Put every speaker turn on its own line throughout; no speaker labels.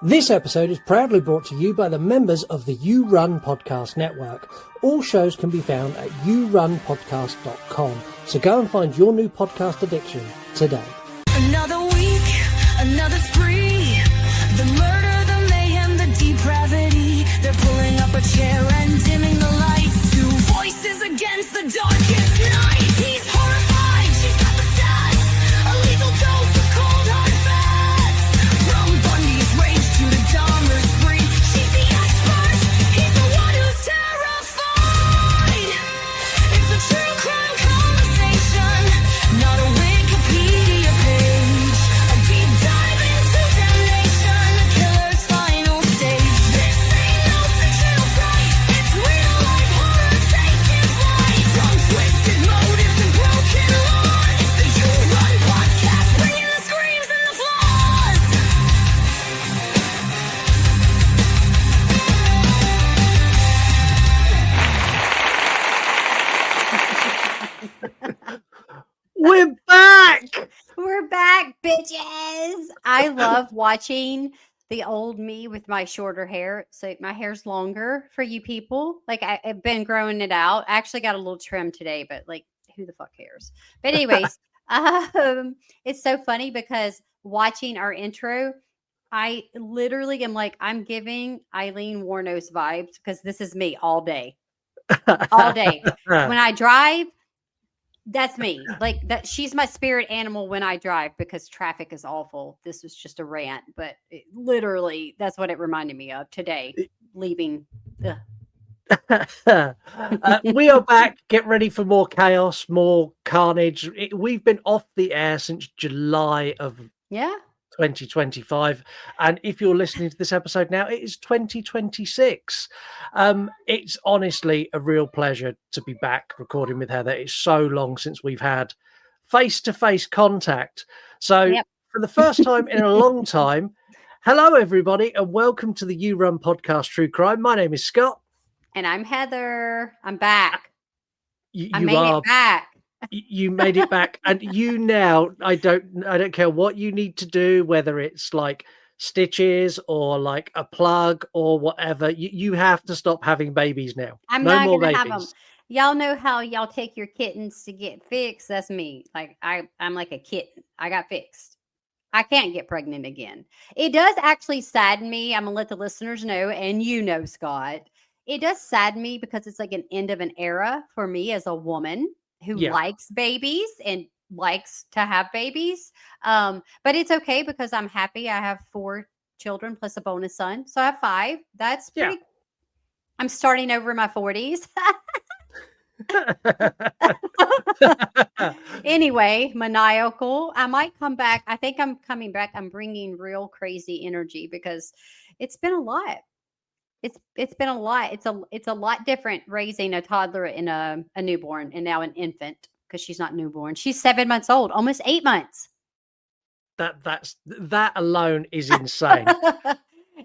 This episode is proudly brought to you by the members of the You Run Podcast Network. All shows can be found at yourunpodcast.com. So go and find your new podcast addiction today.
Another week, another spree. The murder, the mayhem, the depravity. They're pulling up a chair and dimming the lights. Two voices against the darkest night. He's horrified, she's got the stats. A lethal dose of cold hard facts. From Bundy's rage to the Dahmer spree. She's the expert, he's the one who's terrified. It's a true crime conversation, not a Wikipedia page. A deep dive into damnation, the killer's final stage. This ain't no fictional site, it's real life horror taking flight. From twisted motives and broken laws, it's the You Run podcast, bringing the screams and the flaws.
We're back!
We're back, bitches. I love watching the old me with my shorter hair. So my hair's longer for you people. Like I've been growing it out. I actually got a little trim today, but like who the fuck cares? But anyways, it's so funny because watching our intro, I literally am like, I'm giving Eileen Warnos vibes because this is me all day. All day. When I drive, that's me. Like that, she's my spirit animal when I drive because traffic is awful. This was just a rant, but literally, that's what it reminded me of today. Leaving.
We are back. Get ready for more chaos, more carnage. We've been off the air since July of 2025, and if you're listening to this episode now, it is 2026. It's honestly a real pleasure to be back recording with Heather. It's so long since we've had face-to-face contact, so for the first time in a long time, hello everybody and welcome to the You Run Podcast True Crime. My name is Scott
and I'm Heather. I'm back.
I made it back. You made it back, and you now, I don't care what you need to do, whether it's like stitches or like a plug or whatever. You have to stop having babies now.
I'm
no
not
more
gonna
babies.
have them. Y'all know how y'all take your kittens to get fixed. That's me. Like I'm like a kitten. I got fixed. I can't get pregnant again. It does actually sadden me. I'm gonna let the listeners know, and you know, Scott, it does sadden me because it's like an end of an era for me as a woman who likes babies and likes to have babies. But it's okay because I'm happy. I have 4 children plus a bonus son. So I have 5. That's pretty. I'm starting over in my 40s. Anyway, maniacal. I might come back. I think I'm coming back. I'm bringing real crazy energy because it's been a lot. It's been a lot. It's a lot different raising a toddler and a newborn and now an infant because she's not newborn. She's 7 months old, almost 8 months.
That alone is insane.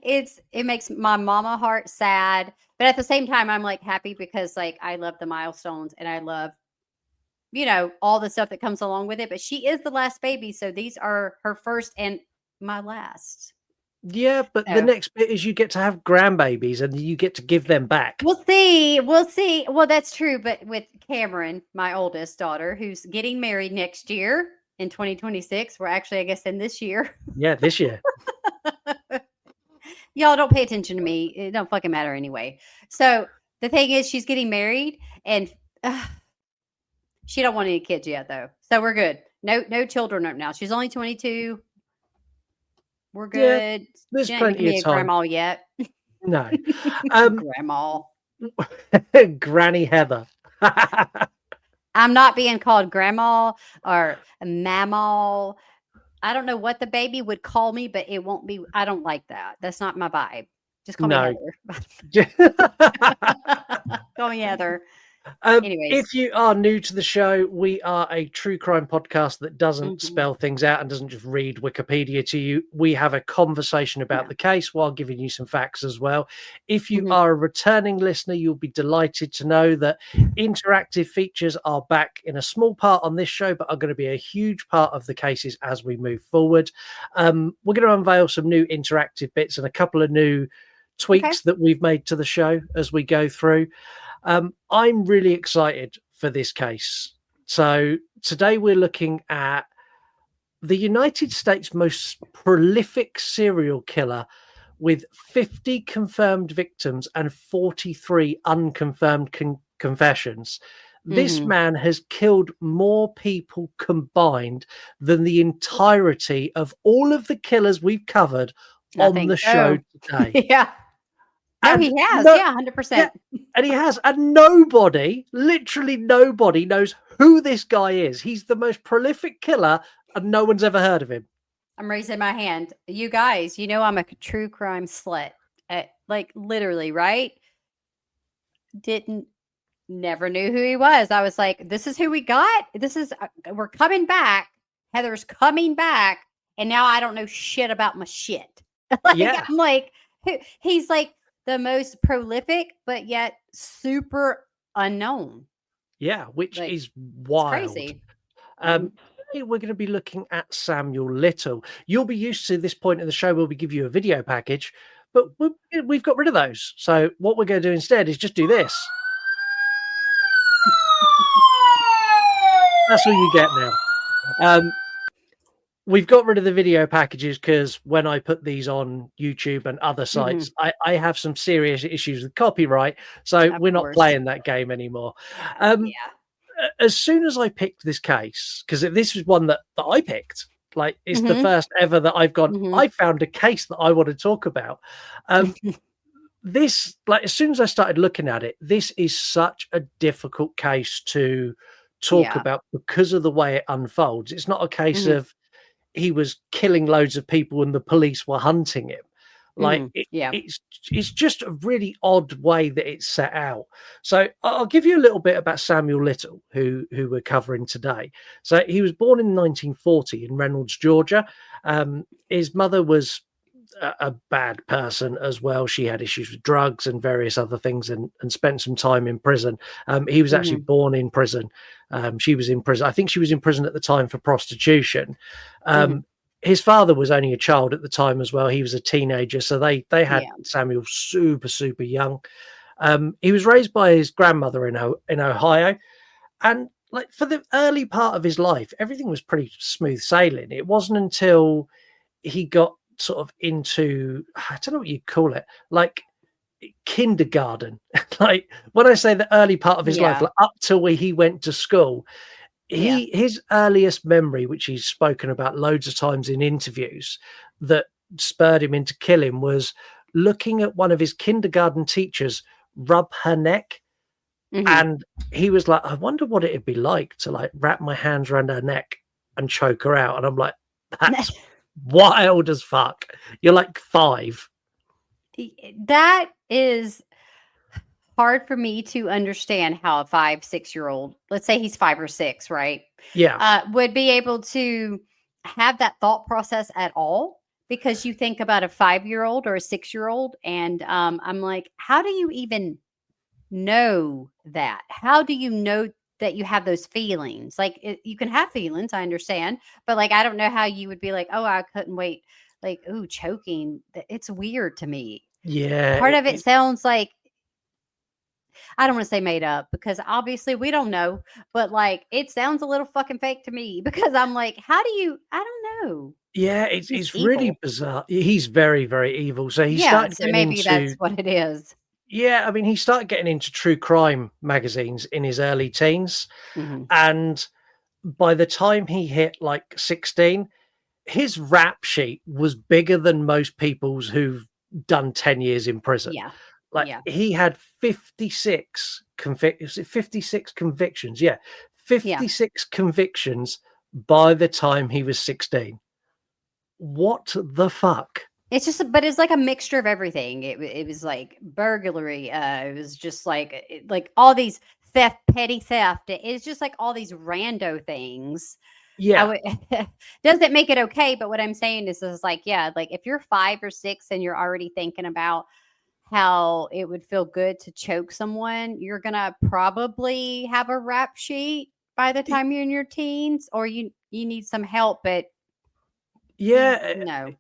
It makes my mama heart sad, but at the same time, I'm like happy because like I love the milestones and I love, you know, all the stuff that comes along with it. But she is the last baby, so these are her first and my last.
Yeah, but the next bit is you get to have grandbabies and you get to give them back.
We'll see. Well, that's true. But with Cameron, my oldest daughter, who's getting married next year in 2026, we're actually, I guess, in this year.
Yeah, this year.
Y'all don't pay attention to me. It don't fucking matter anyway. So the thing is, she's getting married and she don't want any kids yet, though. So we're good. No children up now. She's only 22. We're good.
Yeah, there's
she
plenty
ain't
of time.
Grandma yet.
No.
Grandma.
Granny Heather.
I'm not being called grandma or mamaw. I don't know what the baby would call me, but it won't be. I don't like that. That's not my vibe. Just call me Heather. Call me Heather. Anyways.
If you are new to the show, we are a true crime podcast that doesn't spell things out and doesn't just read Wikipedia to you. We have a conversation about the case while giving you some facts as well. If you are a returning listener, you'll be delighted to know that interactive features are back in a small part on this show, but are going to be a huge part of the cases as we move forward. We're going to unveil some new interactive bits and a couple of new tweaks that we've made to the show as we go through. I'm really excited for this case. So today we're looking at the United States' most prolific serial killer with 50 confirmed victims and 43 unconfirmed confessions. This man has killed more people combined than the entirety of all of the killers we've covered on the show today.
Yeah. No, he has. 100%.
Yeah, and he has. And nobody, literally nobody, knows who this guy is. He's the most prolific killer, and no one's ever heard of him.
I'm raising my hand. You guys, I'm a true crime slut. Like, literally, right? Never knew who he was. I was like, this is who we got. We're coming back. Heather's coming back. And now I don't know shit about my shit. I'm like, he's like, the most prolific, but yet super unknown.
Yeah, which is wild.
Crazy.
We're going to be looking at Samuel Little. You'll be used to this point in the show where we give you a video package, but we've got rid of those. So what we're going to do instead is just do this. That's all you get now. We've got rid of the video packages because when I put these on YouTube and other sites, I have some serious issues with copyright. So we're not playing that game anymore. As soon as I picked this case, because this is one that I picked, like it's the first ever that I've gone, I found a case that I want to talk about. This, like, as soon as I started looking at it, this is such a difficult case to talk about because of the way it unfolds. It's not a case of he was killing loads of people and the police were hunting him. Like it's just a really odd way that it's set out. So I'll give you a little bit about Samuel Little, who we're covering today. So he was born in 1940 in Reynolds, Georgia. His mother was a bad person as well. She had issues with drugs and various other things and spent some time in prison. He was actually born in prison. She was in prison. I think she was in prison at the time for prostitution. His father was only a child at the time as well. He was a teenager. So they had Samuel super, super young. He was raised by his grandmother in Ohio. And like for the early part of his life, everything was pretty smooth sailing. It wasn't until he got sort of into, I don't know what you'd call it, like kindergarten. Like when I say the early part of his life, like up to where he went to school, his earliest memory, which he's spoken about loads of times in interviews, that spurred him into killing was looking at one of his kindergarten teachers rub her neck. And he was like, I wonder what it'd be like to like wrap my hands around her neck and choke her out. And I'm like, that's wild as fuck. You're like 5.
That is hard for me to understand how a 5-6-year-old, let's say he's 5 or 6, right?
Yeah.
Would be able to have that thought process at all, because you think about a 5-year-old or a 6-year-old. And I'm like, how do you even know that? How do you know that you have those feelings? Like you can have feelings, I understand, but like I don't know how you would be like, oh, I couldn't wait, like, ooh, choking. It's weird to me.
Yeah,
part of it sounds like, I don't want to say made up because obviously we don't know, but like it sounds a little fucking fake to me, because I'm like, how do you, I don't know.
Yeah, it's really bizarre. He's very, very evil. So he started
so maybe that's what it is.
Yeah, I mean, he started getting into true crime magazines in his early teens. And by the time he hit like 16, his rap sheet was bigger than most people's who've done 10 years in prison. He had 56 convictions. Yeah, 56 convictions by the time he was 16. What the fuck?
It's just, but it's like a mixture of everything. It was like burglary. It was just like all these theft, petty theft. It's just like all these rando things.
Yeah.
Doesn't make it okay, but what I'm saying is like, yeah, like if you're 5 or 6 and you're already thinking about how it would feel good to choke someone, you're gonna probably have a rap sheet by the time you're in your teens, or you need some help. But
yeah,
no,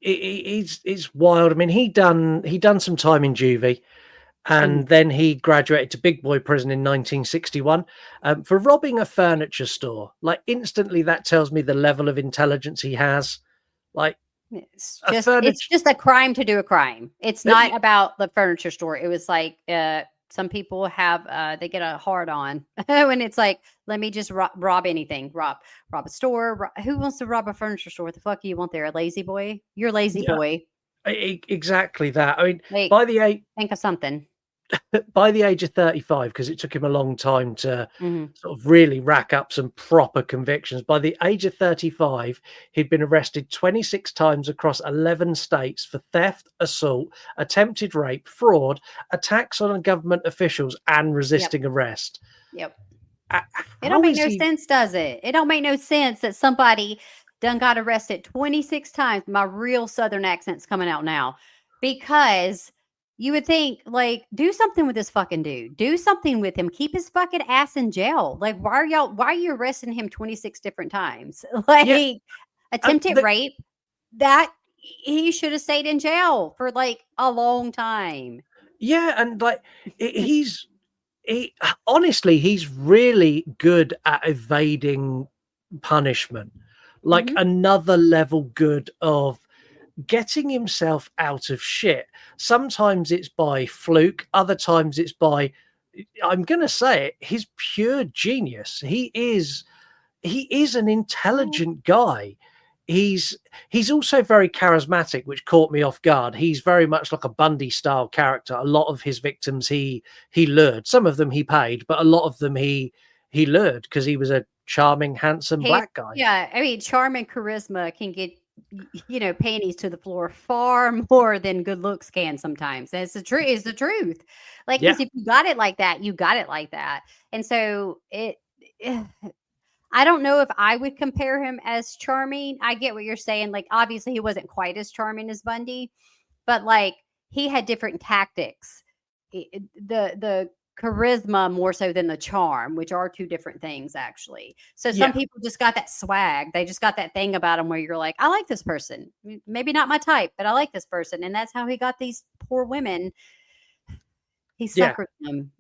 it's wild. I mean, he done some time in juvie, and then he graduated to big boy prison in 1961 for robbing a furniture store. Like, instantly, that tells me the level of intelligence he has. Like,
it's just a crime to do a crime. It's not about the furniture store. It was like some people have they get a hard on when it's like, let me just rob anything, rob a store. Who wants to rob a furniture store? What the fuck do you want there? A lazy boy? You're a lazy boy.
Exactly that. I mean,
like, think of something.
By the age of 35, because it took him a long time to sort of really rack up some proper convictions. By the age of 35, he'd been arrested 26 times across 11 states for theft, assault, attempted rape, fraud, attacks on government officials, and resisting arrest.
Yep. It don't make no sense, does it? It don't make no sense that somebody done got arrested 26 times. My real Southern accent's coming out now, because you would think, like, do something with this fucking dude. Do something with him. Keep his fucking ass in jail. Like, why are you arresting him 26 different times? Like, attempted rape, that he should have stayed in jail for like a long time.
Yeah, and like honestly, he's really good at evading punishment. Like, another level good of getting himself out of shit. Sometimes it's by fluke, other times it's by, I'm gonna say it, his pure genius. He is an intelligent guy. He's also very charismatic, which caught me off guard. He's very much like a Bundy style character. A lot of his victims he lured. Some of them he paid, but a lot of them he lured because he was a charming, handsome black guy.
Yeah, I mean, charm and charisma can get, panties to the floor far more than good looks can sometimes. And it's the truth. Is the truth. Like, if you got it like that, you got it like that. And so I don't know if I would compare him as charming. I get what you're saying. Like, obviously he wasn't quite as charming as Bundy, but like, he had different tactics. The charisma more so than the charm, which are two different things, actually. So some people just got that swag. They just got that thing about them where you're like, I like this person. Maybe not my type, but I like this person. And that's how he got these poor women. He suckered them.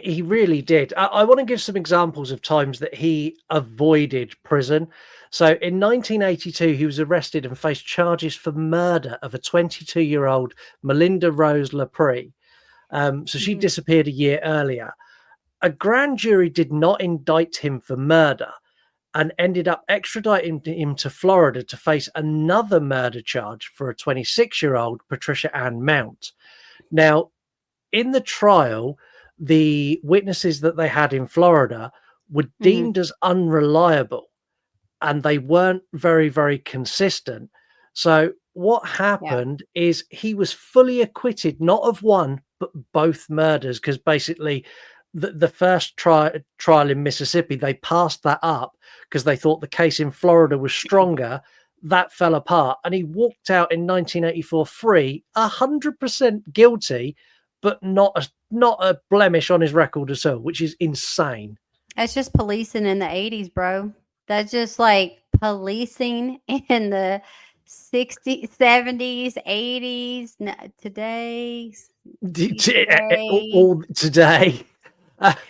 He really did. I want to give some examples of times that he avoided prison. So in 1982, he was arrested and faced charges for murder of a 22-year-old Melinda Rose Lepre. So she disappeared a year earlier. A grand jury did not indict him for murder and ended up extraditing him to Florida to face another murder charge for a 26-year-old Patricia Ann Mount. Now, in the trial, the witnesses that they had in Florida were deemed as unreliable, and they weren't very, very consistent. So what happened is he was fully acquitted, not of one, but both murders, because basically the first trial in Mississippi, they passed that up because they thought the case in Florida was stronger. That fell apart, and he walked out in 1984 free, 100% guilty, but not a blemish on his record at all, which is insane.
That's just policing in the 80s, bro. That's just like policing in the 60s, 70s, 80s, today.
All today.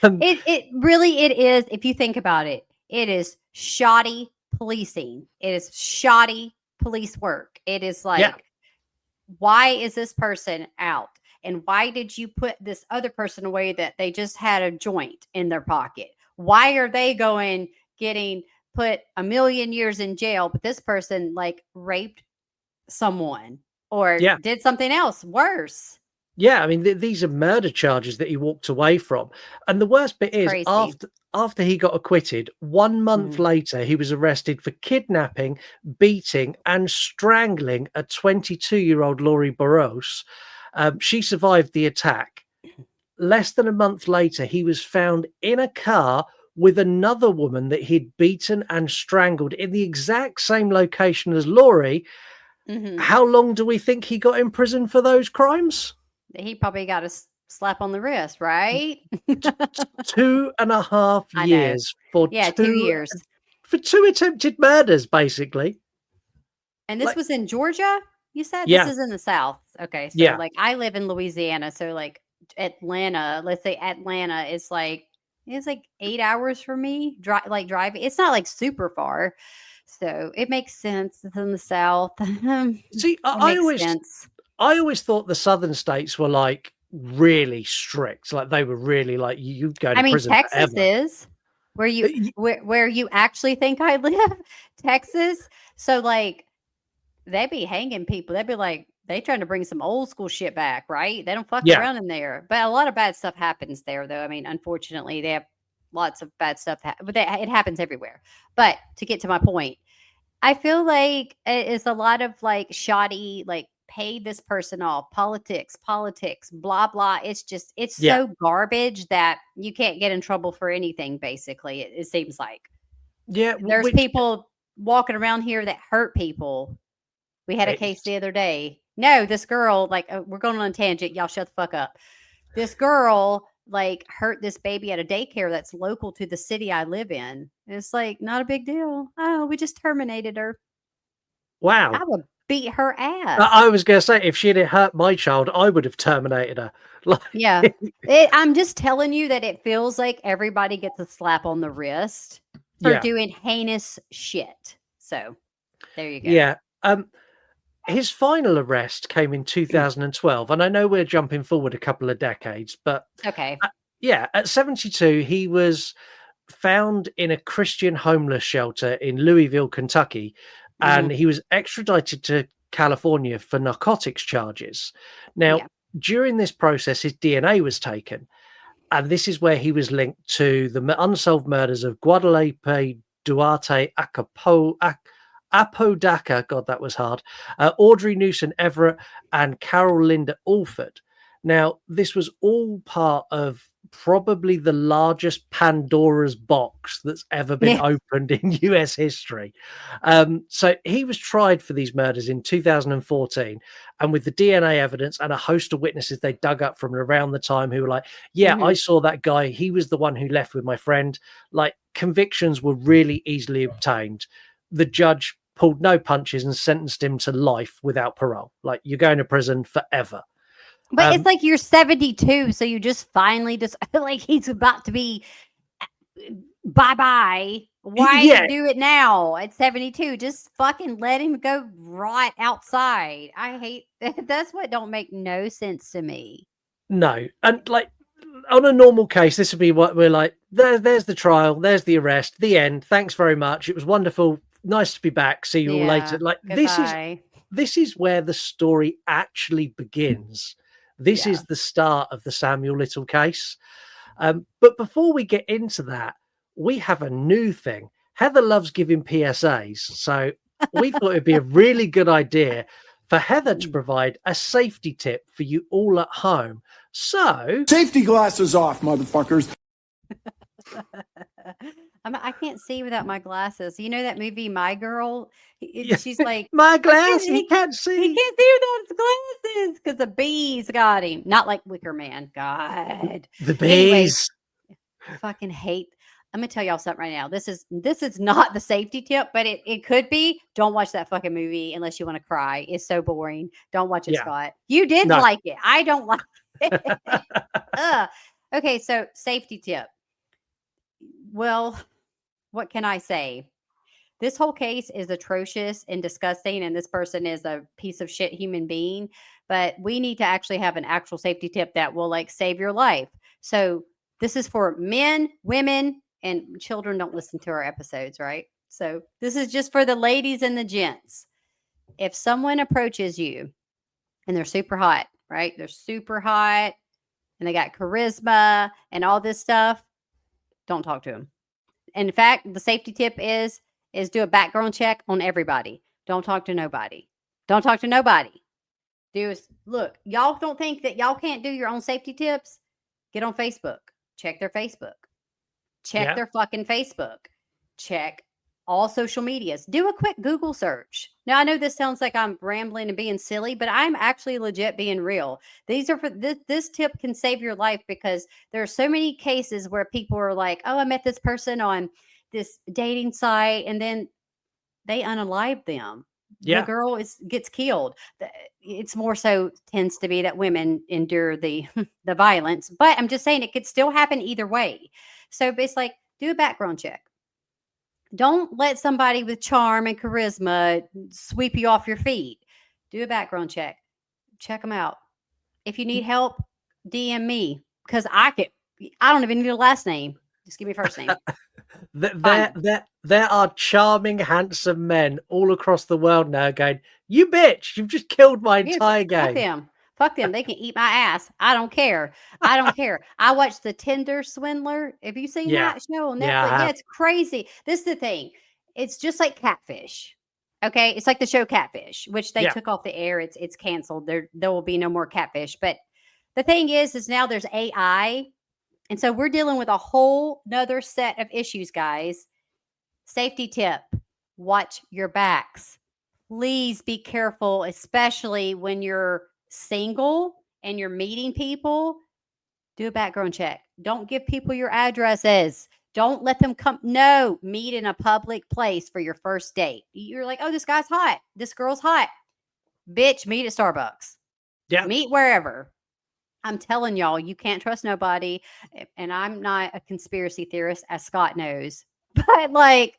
It really is. If you think about it, it is shoddy policing. It is shoddy police work. It is like, why is this person out? And why did you put this other person away that they just had a joint in their pocket? Why are they getting put 1 million years in jail, but this person like raped someone or did something else worse?
Yeah, I mean, these are murder charges that he walked away from. And the worst bit is, after he got acquitted, 1 month later, he was arrested for kidnapping, beating, and strangling a 22-year-old Laurie Burroughs. She survived the attack. less than a month later, he was found in a car with another woman that he'd beaten and strangled in the exact same location as Laurie. How long do we think he got in prison for those crimes?
He probably got a slap on the wrist, right?
2.5 years for
2 years.
For 2 attempted murders, basically.
And this was in Georgia, you said?
Yeah.
This is in the South. Okay. So
Yeah.
like I live in Louisiana. So like Atlanta, let's say Atlanta is like, it's like 8 hours for me driving. It's not like super far. So it makes sense. It's in the South.
See, I always thought the southern states were like really strict. Like they were really like you go to prison
Texas
forever.
is where you actually think I live. Texas. So like they be hanging people. They'd be like, they trying to bring some old school shit back, right? They don't fuck around in there. But a lot of bad stuff happens there, though. I mean, unfortunately, they have lots of bad stuff. But it happens everywhere. But to get to my point, I feel like it's a lot of like shoddy, like pay this person off, politics, blah, blah. It's just, it's so garbage that you can't get in trouble for anything, basically. It seems like.
Yeah.
There's people walking around here that hurt people. We had a case the other day. No, this girl, like, we're going on a tangent. Y'all shut the fuck up. This girl, like, hurt this baby at a daycare that's local to the city I live in. And it's like, not a big deal. Oh, we just terminated her.
Wow.
I would beat her ass.
I was going to say, if she'd hurt my child, I would have terminated her.
Yeah. I'm just telling you that it feels like everybody gets a slap on the wrist for doing heinous shit. So, there you go.
Yeah. His final arrest came in 2012, and I know we're jumping forward a couple of decades, but
okay.
At 72, he was found in a Christian homeless shelter in Louisville, Kentucky, and he was extradited to California for narcotics charges. Now, during this process, his DNA was taken, and this is where he was linked to the unsolved murders of Guadalupe Duarte Apodaca, God, that was hard, Audrey Newson Everett, and Carol Linda Alford. Now, this was all part of probably the largest Pandora's box that's ever been opened in US history. So he was tried for these murders in 2014, and with the DNA evidence and a host of witnesses they dug up from around the time who were like, I saw that guy. He was the one who left with my friend. Like, convictions were really easily obtained. The judge pulled no punches and sentenced him to life without parole. Like, you're going to prison forever.
But it's like you're 72, so you just finally just like he's about to be bye-bye. Why do it now at 72? Just fucking let him go rot outside. I hate that's what don't make no sense to me.
No. And like on a normal case, this would be what we're like, there's the trial, there's the arrest, the end. Thanks very much. It was wonderful. Nice to be back. See you all later. Like this is where the story actually begins. This is the start of the Samuel Little case. But before we get into that, we have a new thing. Heather loves giving PSAs. So we thought it'd be a really good idea for Heather to provide a safety tip for you all at home. So
safety glasses off, motherfuckers.
I can't see without my glasses. You know that movie, My Girl? She's like,
my glass, he can't see.
He can't see without his glasses because the bees got him. Not like Wicker Man. God.
The bees.
Anyway, I fucking hate. I'm going to tell y'all something right now. This is not the safety tip, but it could be. Don't watch that fucking movie unless you want to cry. It's so boring. Don't watch it, Scott. You did like it. I don't like it. Okay, so safety tip. Well, what can I say? This whole case is atrocious and disgusting, and this person is a piece of shit human being. But we need to actually have an actual safety tip that will like save your life. So this is for men, women, and children. Don't listen to our episodes, right? So this is just for the ladies and the gents. If someone approaches you and they're super hot, right? They're super hot and they got charisma and all this stuff. Don't talk to them. In fact, the safety tip is do a background check on everybody. Don't talk to nobody. Don't talk to nobody. Look, y'all don't think that y'all can't do your own safety tips? Get on Facebook. Check their Facebook. Check their fucking Facebook. Check all social medias. Do a quick Google search. Now, I know this sounds like I'm rambling and being silly, but I'm actually legit being real. These are for this tip can save your life, because there are so many cases where people are like, oh, I met this person on this dating site, and then they unalive them. The girl gets killed. It's more so tends to be that women endure the the violence, but I'm just saying it could still happen either way. So it's like, do a background check. Don't let somebody with charm and charisma sweep you off your feet. Do a background check. Check them out. If you need help, DM me, because I don't even need a last name. Just give me a first name.
There are charming, handsome men all across the world now going, you bitch, you've just killed my entire game.
Fuck them. They can eat my ass. I don't care. I watched The Tinder Swindler. Have you seen that show on Netflix? Yeah, it's crazy. This is the thing. It's just like Catfish. Okay. It's like the show Catfish, which they took off the air. It's canceled. There will be no more Catfish. But the thing is now there's AI. And so we're dealing with a whole nother set of issues, guys. Safety tip. Watch your backs. Please be careful, especially when you're single and you're meeting people. Do a background check. Don't give people your addresses. Don't let them come. No, meet in a public place for your first date. You're like, oh, this guy's hot. This girl's hot. Bitch, meet at Starbucks. Yeah. Meet wherever. I'm telling y'all, you can't trust nobody. And I'm not a conspiracy theorist, as Scott knows. But like,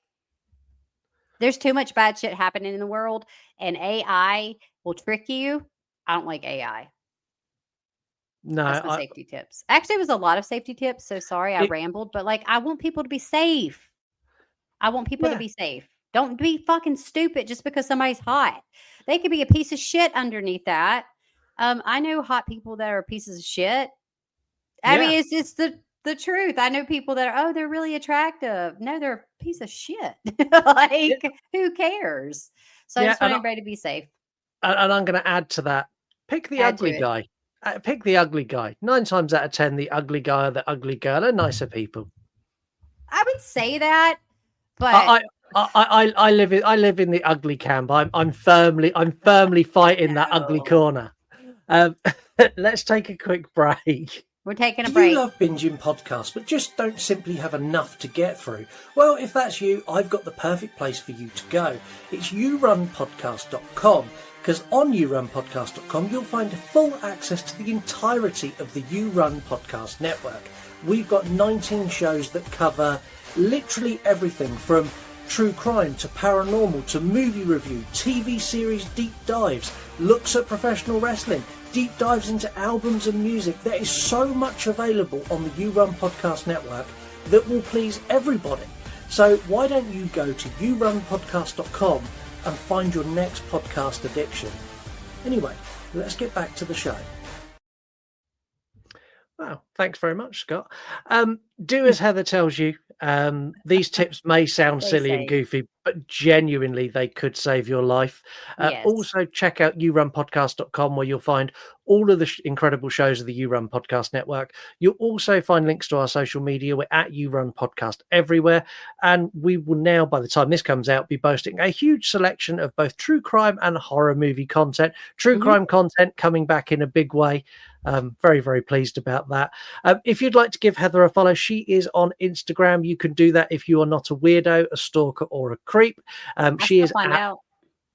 there's too much bad shit happening in the world, and AI will trick you. I don't like AI. No, that's my safety tips. Actually, it was a lot of safety tips. So sorry, I rambled, but like, I want people to be safe. To be safe. Don't be fucking stupid just because somebody's hot. They could be a piece of shit underneath that. I know hot people that are pieces of shit. I mean, it's the truth. I know people that are, they're really attractive. No, they're a piece of shit. Like, who cares? So I just want everybody to be safe.
And I'm going to add to that. Pick the ugly guy. Pick the ugly guy. 9 times out of 10, the ugly guy or the ugly girl are nicer people.
I would say that, but
I live in the ugly camp. I'm firmly fighting that ugly corner. Let's take a quick break.
We're taking a break.
Do you love binging podcasts, but just don't simply have enough to get through? Well, if that's you, I've got the perfect place for you to go. It's yourunpodcast.com, because on yourunpodcast.com, you'll find full access to the entirety of the You Run podcast network. We've got 19 shows that cover literally everything from true crime to paranormal to movie review, TV series deep dives, looks at professional wrestling, deep dives into albums and music. There is so much available on the You Run Podcast Network that will please everybody. So why don't you go to yourunpodcast.com and find your next podcast addiction? Anyway, let's get back to the show. Wow, thanks very much, Scott. Do as Heather tells you. These tips may sound silly and goofy, but genuinely they could save your life. Yes. Also, check out yourunpodcast.com, where you'll find all of the incredible shows of the You Run Podcast Network. You'll also find links to our social media. We're at You Run Podcast everywhere. And we will now, by the time this comes out, be posting a huge selection of both true crime and horror movie content. True crime content coming back in a big way. Very, very pleased about that. If you'd like to give Heather a follow, she is on Instagram. You can do that if you are not a weirdo, a stalker, or a creep. She is out.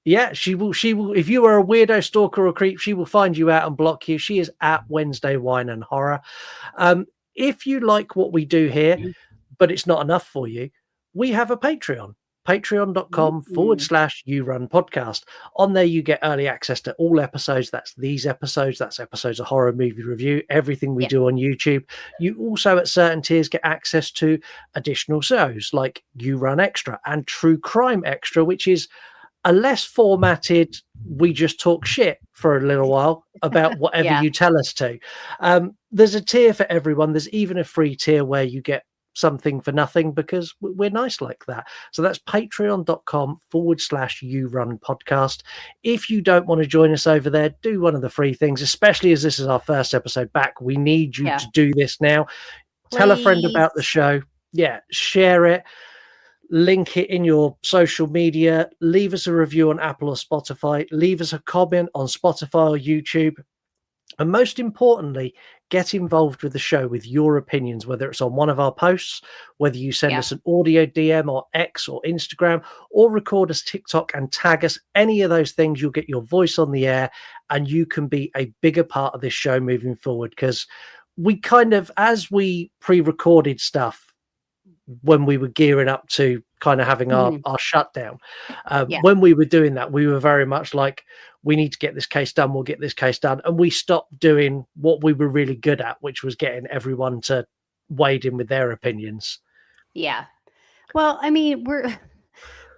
Yeah, she will. If you are a weirdo, stalker, or creep, she will find you out and block you. She is at Wednesday Wine and Horror. If you like what we do here, but it's not enough for you, we have a Patreon. Patreon.com/You Run Podcast. On there, you get early access to all episodes. That's these episodes. That's episodes of horror movie review. Everything we do on YouTube. You also, at certain tiers, get access to additional shows like You Run Extra and True Crime Extra, which is a less formatted, we just talk shit for a little while about whatever you tell us to. There's a tier for everyone. There's even a free tier where you get something for nothing because we're nice like that. So that's patreon.com/You Run Podcast. If you don't want to join us over there, do one of the free things, especially as this is our first episode back. We need you to do this now. Please. Tell a friend about the show. Yeah, share it. Link it in your social media. Leave us a review on Apple or Spotify. Leave us a comment on Spotify or YouTube. And most importantly, get involved with the show with your opinions, whether it's on one of our posts, whether you send us an audio DM or X or Instagram, or record us TikTok and tag us. Any of those things, you'll get your voice on the air and you can be a bigger part of this show moving forward. Because we kind of, as we pre-recorded stuff, when we were gearing up to kind of having our shutdown, when we were doing that, we were very much like, we need to get this case done. We'll get this case done. And we stopped doing what we were really good at, which was getting everyone to wade in with their opinions.
Yeah. Well, I mean, we're a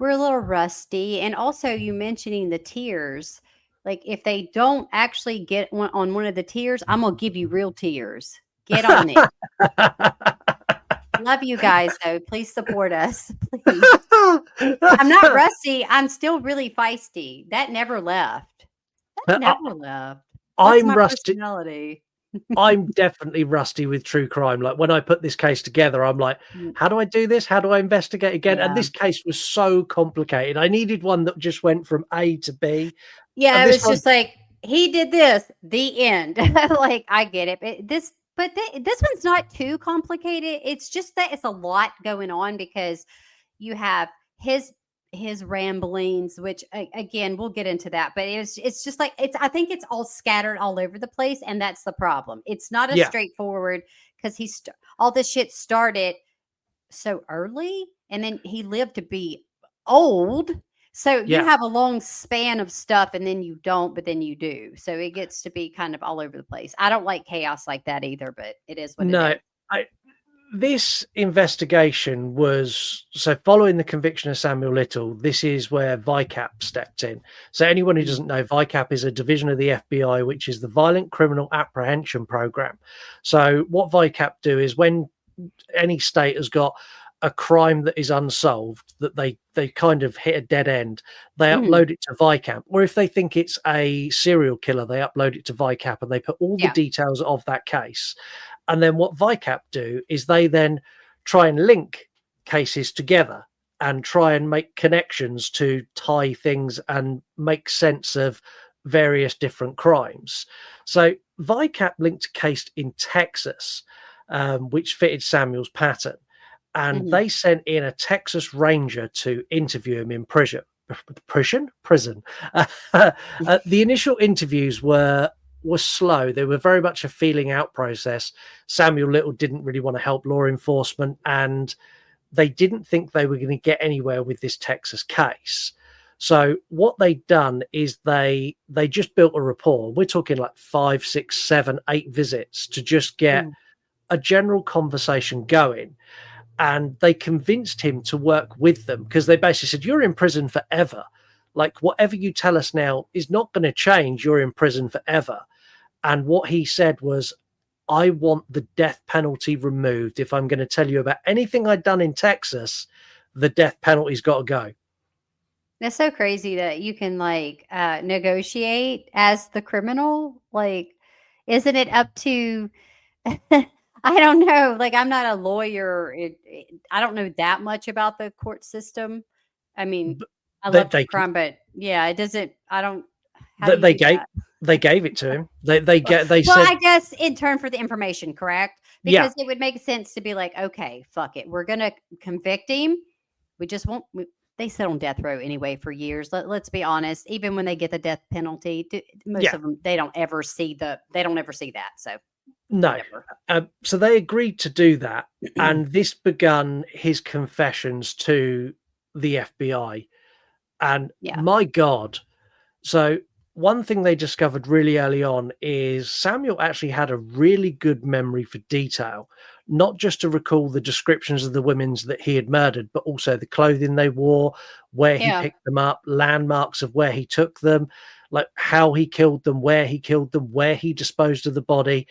little rusty. And also you mentioning the tiers, like if they don't actually get on one of the tiers, I'm going to give you real tears. Get on it. Love you guys, though. Please support us. Please. I'm not rusty. I'm still really feisty. That never left. That never left. That's
I'm rusty.
Personality.
I'm definitely rusty with true crime. Like when I put this case together, I'm like, how do I do this? How do I investigate again? And this case was so complicated. I needed one that just went from A to B.
Yeah, it was just like, he did this, the end. Like, I get it. But this one's not too complicated. It's just that it's a lot going on because you have his ramblings, which again, we'll get into that, but it's just like, I think it's all scattered all over the place. And that's the problem. It's not as straightforward because all this shit started so early and then he lived to be old. So you have a long span of stuff and then you don't, but then you do. So it gets to be kind of all over the place. I don't like chaos like that either, but it is what it is.
This investigation was, so following the conviction of Samuel Little, this is where VICAP stepped in. So anyone who doesn't know, VICAP is a division of the FBI, which is the Violent Criminal Apprehension Program. So what VICAP do is when any state has got a crime that is unsolved, that they kind of hit a dead end, they upload it to VICAP. Or if they think it's a serial killer, they upload it to VICAP and they put all the details of that case. And then what VICAP do is they then try and link cases together and try and make connections to tie things and make sense of various different crimes. So VICAP linked a case in Texas, which fitted Samuel's pattern. And they sent in a Texas Ranger to interview him in prison. The initial interviews were slow. They were very much a feeling out process. Samuel Little didn't really want to help law enforcement, and they didn't think they were going to get anywhere with this Texas case. So what they'd done is they just built a rapport. We're talking like 5, 6, 7, 8 visits to just get a general conversation going. And they convinced him to work with them because they basically said, you're in prison forever. Like whatever you tell us now is not going to change. You're in prison forever. And what he said was, I want the death penalty removed. If I'm going to tell you about anything I'd done in Texas, the death penalty's got to go.
That's so crazy that you can like negotiate as the criminal. Like, isn't it up to... I don't know. Like, I'm not a lawyer. I don't know that much about the court system. I mean, I love crime, but yeah, it doesn't. I don't.
They gave it to him. They said.
Well, I guess in turn for the information, correct? Because it would make sense to be like, okay, fuck it, we're gonna convict him. We just won't. They sit on death row anyway for years. Let's be honest. Even when they get the death penalty, most of them they don't ever see that. So.
No. So they agreed to do that. And this began his confessions to the FBI. And my God. So one thing they discovered really early on is Samuel actually had a really good memory for detail, not just to recall the descriptions of the women that he had murdered, but also the clothing they wore, where he picked them up, landmarks of where he took them, like how he killed them, where he disposed of the body.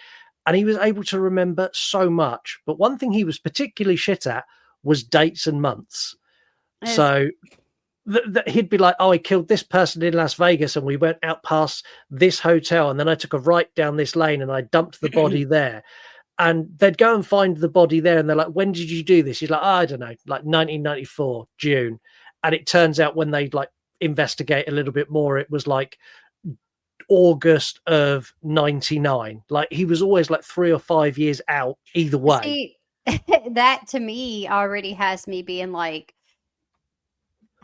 and he was able to remember so much. But one thing he was particularly shit at was dates and months. So he'd be like, oh, I killed this person in Las Vegas and we went out past this hotel and then I took a right down this lane and I dumped the body there. And they'd go and find the body there and they're like, when did you do this? He's like, oh, I don't know, like 1994, June. And it turns out when they like investigate a little bit more, it was like August of 99. Like he was always like 3 or 5 years out either way.
See, that to me already has me being like,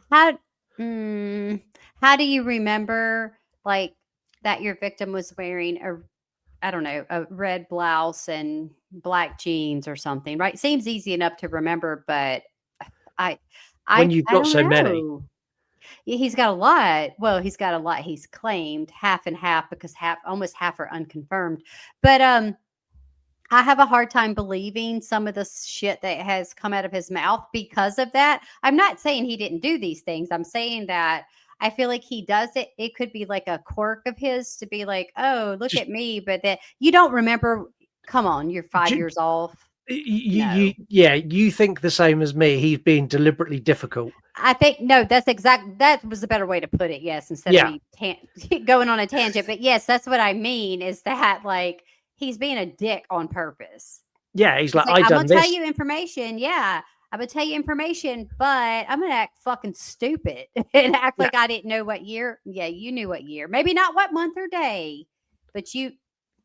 how do you remember like that your victim was wearing a red blouse and black jeans or something, right? Seems easy enough to remember, but
when you've got so many.
He's got a lot. Well, he's got a lot. He's claimed half and half because almost half are unconfirmed. But I have a hard time believing some of the shit that has come out of his mouth because of that. I'm not saying he didn't do these things. I'm saying that I feel like he does it. It could be like a quirk of his to be like, oh, look at me. But that you don't remember. Come on, you're 5 years off.
You think the same as me. He's being deliberately difficult.
I think that was a better way to put it. Yes, instead of me going on a tangent. But yes, that's what I mean is that like he's being a dick on purpose.
Yeah, he's like,
I'm gonna tell you information. Yeah, I'm gonna tell you information, but I'm gonna act fucking stupid and act like I didn't know what year. Yeah, you knew what year. Maybe not what month or day, but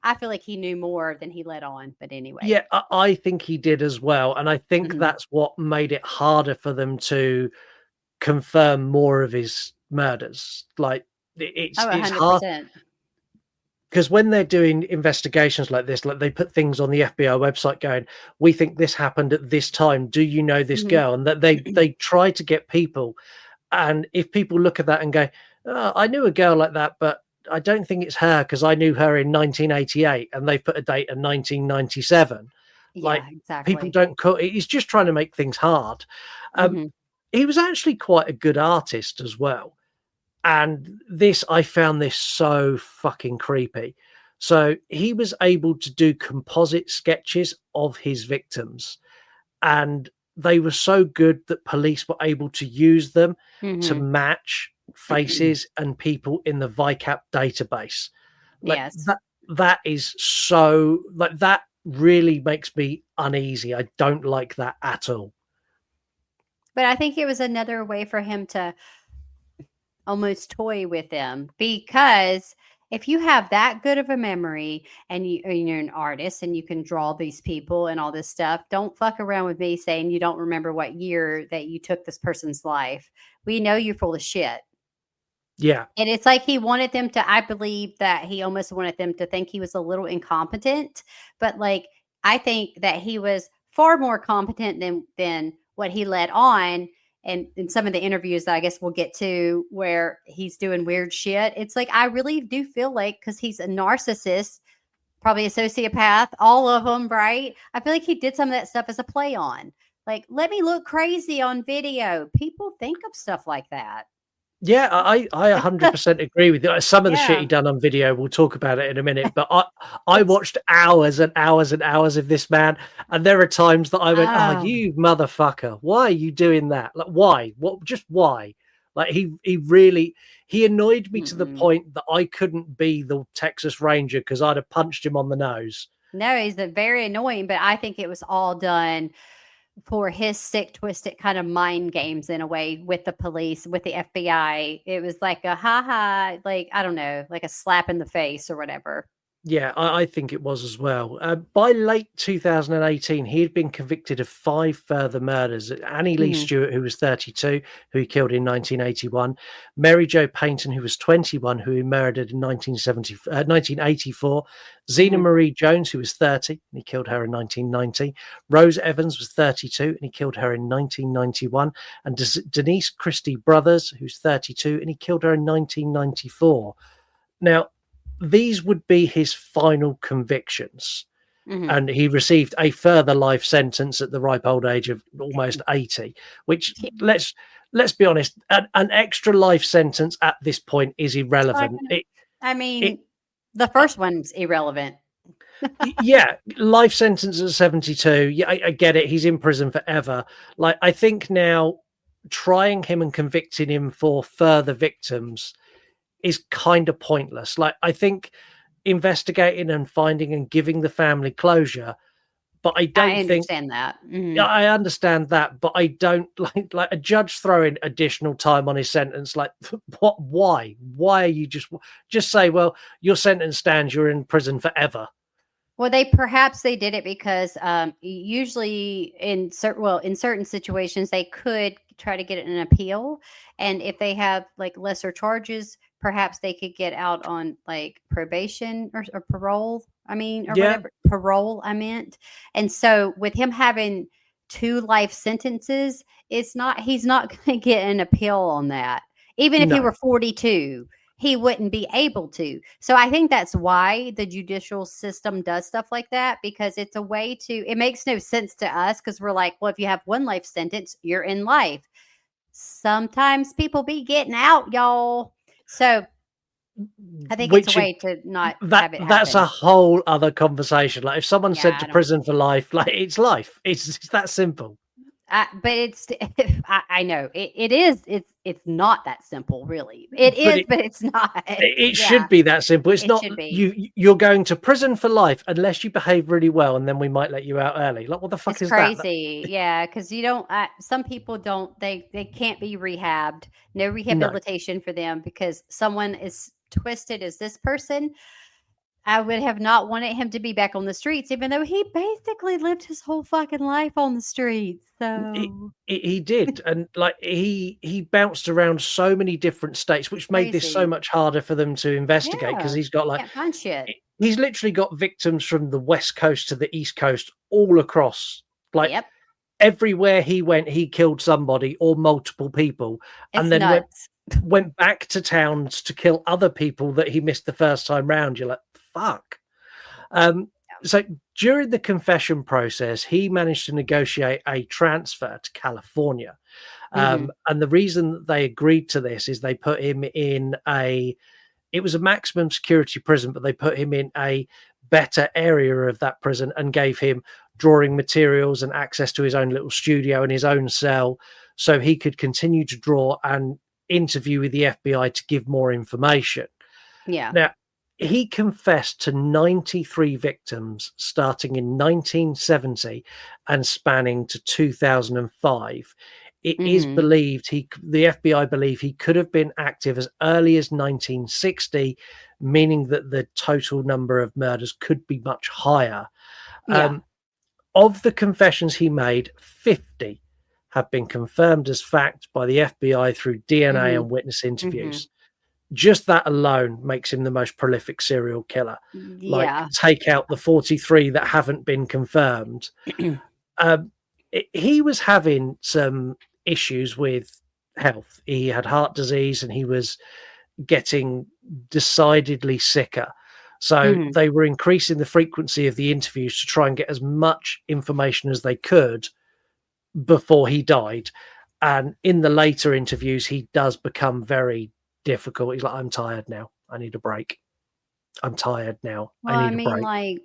I feel like he knew more than he let on. But anyway.
Yeah, I think he did as well. And I think that's what made it harder for them to confirm more of his murders. Like it's hard. Because when they're doing investigations like this, like they put things on the FBI website going, we think this happened at this time. Do you know this girl? And that they try to get people. And if people look at that and go, oh, I knew a girl like that, but I don't think it's her because I knew her in 1988 and they put a date of 1997. Like
exactly.
People don't call he's just trying to make things hard. He was actually quite a good artist as well. And I found this so fucking creepy. So he was able to do composite sketches of his victims and they were so good that police were able to use them to match faces and people in the VICAP database. Like that is so like that really makes me uneasy. I don't like that at all.
But I think it was another way for him to almost toy with them because if you have that good of a memory and you're an artist and you can draw these people and all this stuff, don't fuck around with me saying you don't remember what year that you took this person's life. We know you're full of shit.
Yeah.
And it's like he wanted them to, I believe that he almost wanted them to think he was a little incompetent. But like, I think that he was far more competent than what he let on. And in some of the interviews that I guess we'll get to where he's doing weird shit. It's like, I really do feel like, because he's a narcissist, probably a sociopath, all of them, right? I feel like he did some of that stuff as a play on. Like, let me look crazy on video. People think of stuff like that.
Yeah, I 100% agree with you. Some of the shit he done on video, we'll talk about it in a minute. But I watched hours and hours and hours of this man, and there are times that I went, "Oh, you motherfucker! Why are you doing that? Like, why? What? Just why?" Like he annoyed me to the point that I couldn't be the Texas Ranger because I'd have punched him on the nose.
No, he's very annoying, but I think it was all done for his sick, twisted kind of mind games in a way with the police, with the FBI. It was like a like, I don't know, like a slap in the face or whatever.
Yeah, I think it was as well. By late 2018, he had been convicted of 5 further murders. Annie Lee Stewart, who was 32, who he killed in 1981. Mary Jo Paynton, who was 21, who he murdered in 1984. Zena Marie Jones, who was 30, and he killed her in 1990. Rose Evans was 32, and he killed her in 1991. And Denise Christie Brothers, who's 32, and he killed her in 1994. Now, these would be his final convictions. And he received a further life sentence at the ripe old age of almost 80, which let's be honest, an extra life sentence at this point is irrelevant.
The first one's irrelevant.
Yeah, life sentence at 72. Yeah, I get it. He's in prison forever. Like, I think now trying him and convicting him for further victims is kind of pointless. Like, I think investigating and finding and giving the family closure, but I don't think
understand that.
I understand that, but I don't like a judge throwing additional time on his sentence. Like, what? Why? Why are you just say, well, your sentence stands. You're in prison forever.
Well, they did it because usually in certain situations they could try to get an appeal, and if they have like lesser charges, perhaps they could get out on like probation or parole. Whatever parole I meant. And so with him having 2 life sentences, he's not going to get an appeal on that, even if he were 42. He wouldn't be able to. So I think that's why the judicial system does stuff like that, because it's a way it makes no sense to us because we're like, well, if you have 1 life sentence, you're in life. Sometimes people be getting out, y'all. So I think it's a way to not have it happen.
That's a whole other conversation. Like if someone sent to prison for life, like it's life. It's that simple.
But I know it is. It's not that simple, really. But it's not.
It should be that simple. It's not. You're going to prison for life unless you behave really well, and then we might let you out early. Like what the fuck is
crazy? That? Crazy, yeah. Because you don't. Some people don't. They can't be rehabbed. No rehabilitation for them because someone is twisted as this person. I would have not wanted him to be back on the streets, even though he basically lived his whole fucking life on the streets. So
he did, and like he bounced around so many different states, which made this so much harder for them to investigate because he's got like
can't find shit.
He's literally got victims from the West Coast to the East Coast, all across. Like everywhere he went, he killed somebody or multiple people, and then went back to towns to kill other people that he missed the first time round. You're like, fuck. So during the confession process, he managed to negotiate a transfer to California. And the reason that they agreed to this is they put him in it was a maximum security prison, but they put him in a better area of that prison and gave him drawing materials and access to his own little studio and his own cell so he could continue to draw and interview with the FBI to give more information.
Yeah.
Now, he confessed to 93 victims starting in 1970 and spanning to 2005. It is believed the FBI believe he could have been active as early as 1960, meaning that the total number of murders could be much higher.
Yeah.
Of the confessions he made, 50 have been confirmed as fact by the FBI through DNA and witness interviews. Just that alone makes him the most prolific serial killer.
Yeah.
Like, take out the 43 that haven't been confirmed. He was having some issues with health. He had heart disease and he was getting decidedly sicker. So they were increasing the frequency of the interviews to try and get as much information as they could before he died. And in the later interviews, he does become very difficult. He's like, I'm tired now. I need a break. I'm tired now.
Well,
I need a break.
Like,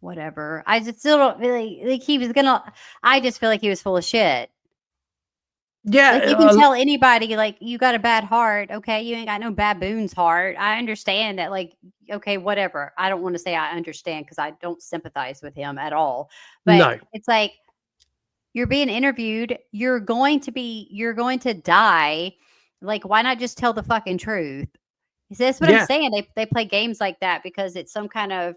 whatever. I just still don't really like he was gonna. I just feel like he was full of shit.
Yeah,
like you can tell anybody, like, you got a bad heart. Okay, you ain't got no baboon's heart. I understand that, like, okay, whatever. I don't want to say I understand because I don't sympathize with him at all. But it's like you're being interviewed. You're going to die. Like, why not just tell the fucking truth? That's what I'm saying. They play games like that because it's some kind of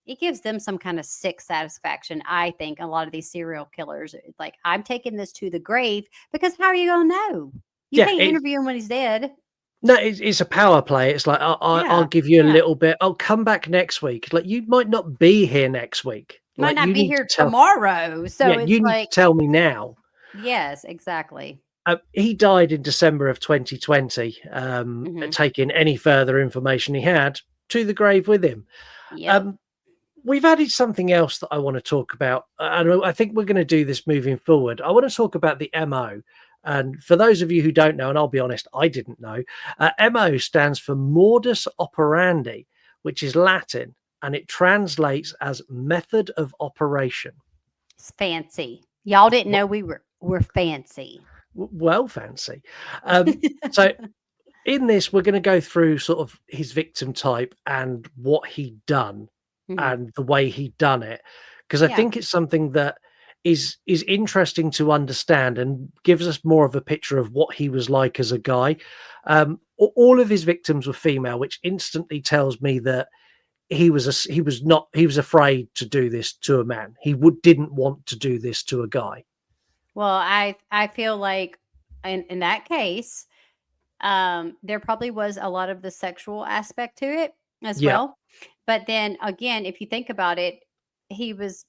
it gives them some kind of sick satisfaction. I think a lot of these serial killers, like, I'm taking this to the grave because how are you gonna know? You can't interview him when he's dead.
No, it's a power play. It's like I'll give you a little bit. I'll come back next week. Like, you might not be here next week.
Might not be here tomorrow. So it's
you need to tell me now.
Yes, exactly.
He died in December of 2020, taking any further information he had to the grave with him.
Yep.
We've added something else that I want to talk about, and I think we're going to do this moving forward. I want to talk about the MO. And for those of you who don't know, and I'll be honest, I didn't know, MO stands for modus operandi, which is Latin, and it translates as method of operation.
It's fancy. Y'all didn't know we're fancy.
Well, fancy. So in this, we're going to go through sort of his victim type and what he'd done and the way he'd done it, because I think it's something that is interesting to understand and gives us more of a picture of what he was like as a guy. All of his victims were female, which instantly tells me that he was afraid to do this to a man. He didn't want to do this to a guy.
Well, I feel like in that case, there probably was a lot of the sexual aspect to it as well. But then again, if you think about it, he was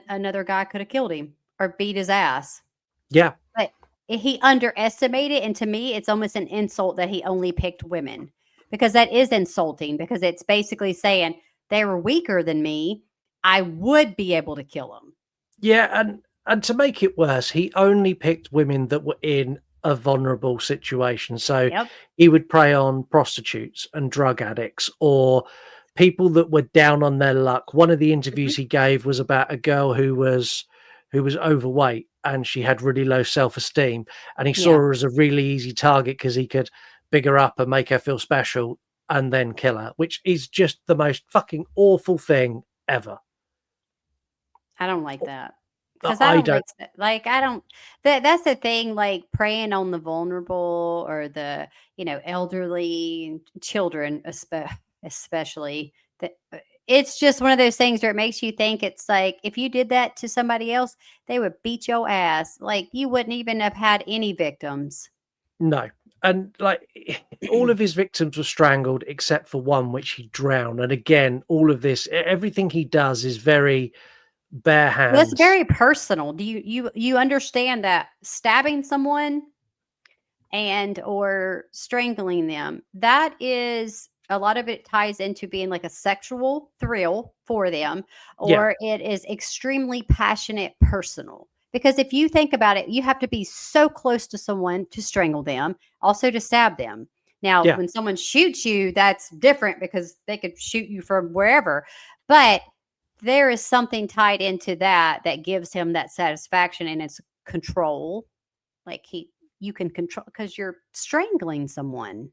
another guy could have killed him or beat his ass.
Yeah.
But he underestimated. And to me, it's almost an insult that he only picked women, because that is insulting, because it's basically saying they were weaker than me. I would be able to kill them.
Yeah. And to make it worse, he only picked women that were in a vulnerable situation. So he would prey on prostitutes and drug addicts or people that were down on their luck. One of the interviews he gave was about a girl who was overweight and she had really low self-esteem, and he saw her as a really easy target because he could big her up and make her feel special and then kill her, which is just the most fucking awful thing ever.
I don't like that. Because I don't. That's the thing, like preying on the vulnerable or the, elderly, children, especially. That it's just one of those things where it makes you think it's like if you did that to somebody else, they would beat your ass. Like you wouldn't even have had any victims.
No. And like all of his victims were strangled except for one, which he drowned. And again, all of this, everything he does is very bare hands.
Well, it's very personal. Do you understand that stabbing someone or strangling them, that is a lot of it ties into being like a sexual thrill for them, or it is extremely passionate, personal. Because if you think about it, you have to be so close to someone to strangle them, also to stab them. Now, when someone shoots you, that's different because they could shoot you from wherever. But there is something tied into that gives him that satisfaction, and it's control. Like you can control because you're strangling someone.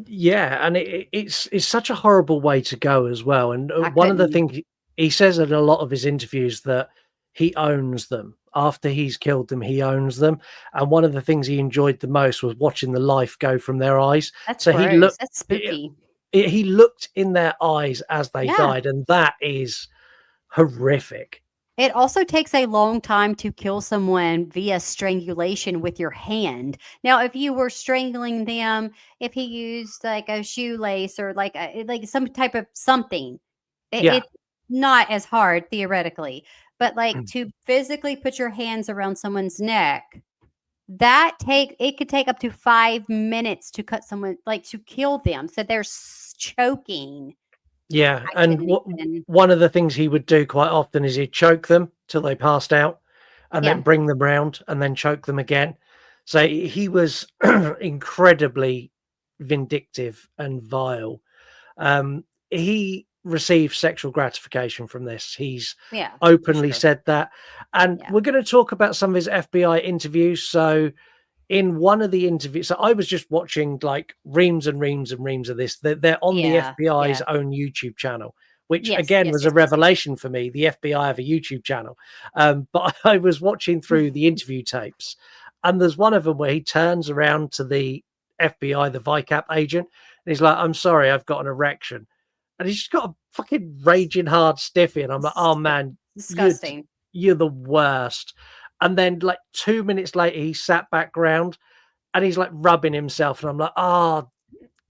Yeah, and it's such a horrible way to go as well. And one of the things he says in a lot of his interviews that he owns them. After he's killed them, he owns them. And one of the things he enjoyed the most was watching the life go from their eyes.
That's gross. That's spooky.
He looked in their eyes as they died, and that is horrific.
It also takes a long time to kill someone via strangulation with your hand. Now, if you were strangling them, if he used like a shoelace or like some type of something, it's not as hard theoretically. But like to physically put your hands around someone's neck, it could take up to 5 minutes to cut someone, like to kill them. So they're choking.
Yeah, and one of the things he would do quite often is he'd choke them till they passed out and then bring them round and then choke them again. So he was incredibly vindictive and vile. He received sexual gratification from this. He's openly said that. And we're going to talk about some of his FBI interviews. So in one of the interviews, so I was just watching like reams and reams and reams of this. They're on the FBI's own YouTube channel, which was a revelation for me. The FBI have a YouTube channel. But I was watching through the interview tapes, and there's one of them where he turns around to the FBI, the VICAP agent, and he's like, "I'm sorry, I've got an erection." And he's just got a fucking raging hard stiffy. And I'm like, "Oh man,
disgusting.
You're the worst." And then like 2 minutes later, he sat back round and he's like rubbing himself. And I'm like, oh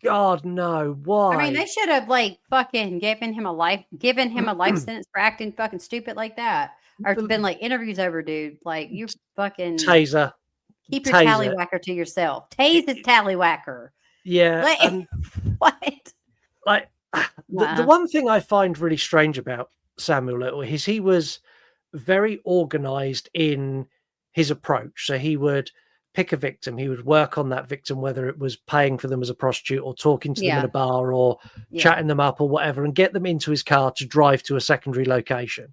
God, no. Why?
I mean, they should have like fucking given him a life sentence for acting fucking stupid like that. Or it's been like interviews over, dude. Like you fucking
taser.
Keep your tallywhacker to yourself. Tase his tallywhacker.
Yeah.
Like, what?
Like the one thing I find really strange about Samuel Little is he was very organized in his approach. So he would pick a victim. He would work on that victim, whether it was paying for them as a prostitute or talking to them in a bar or chatting them up or whatever, and get them into his car to drive to a secondary location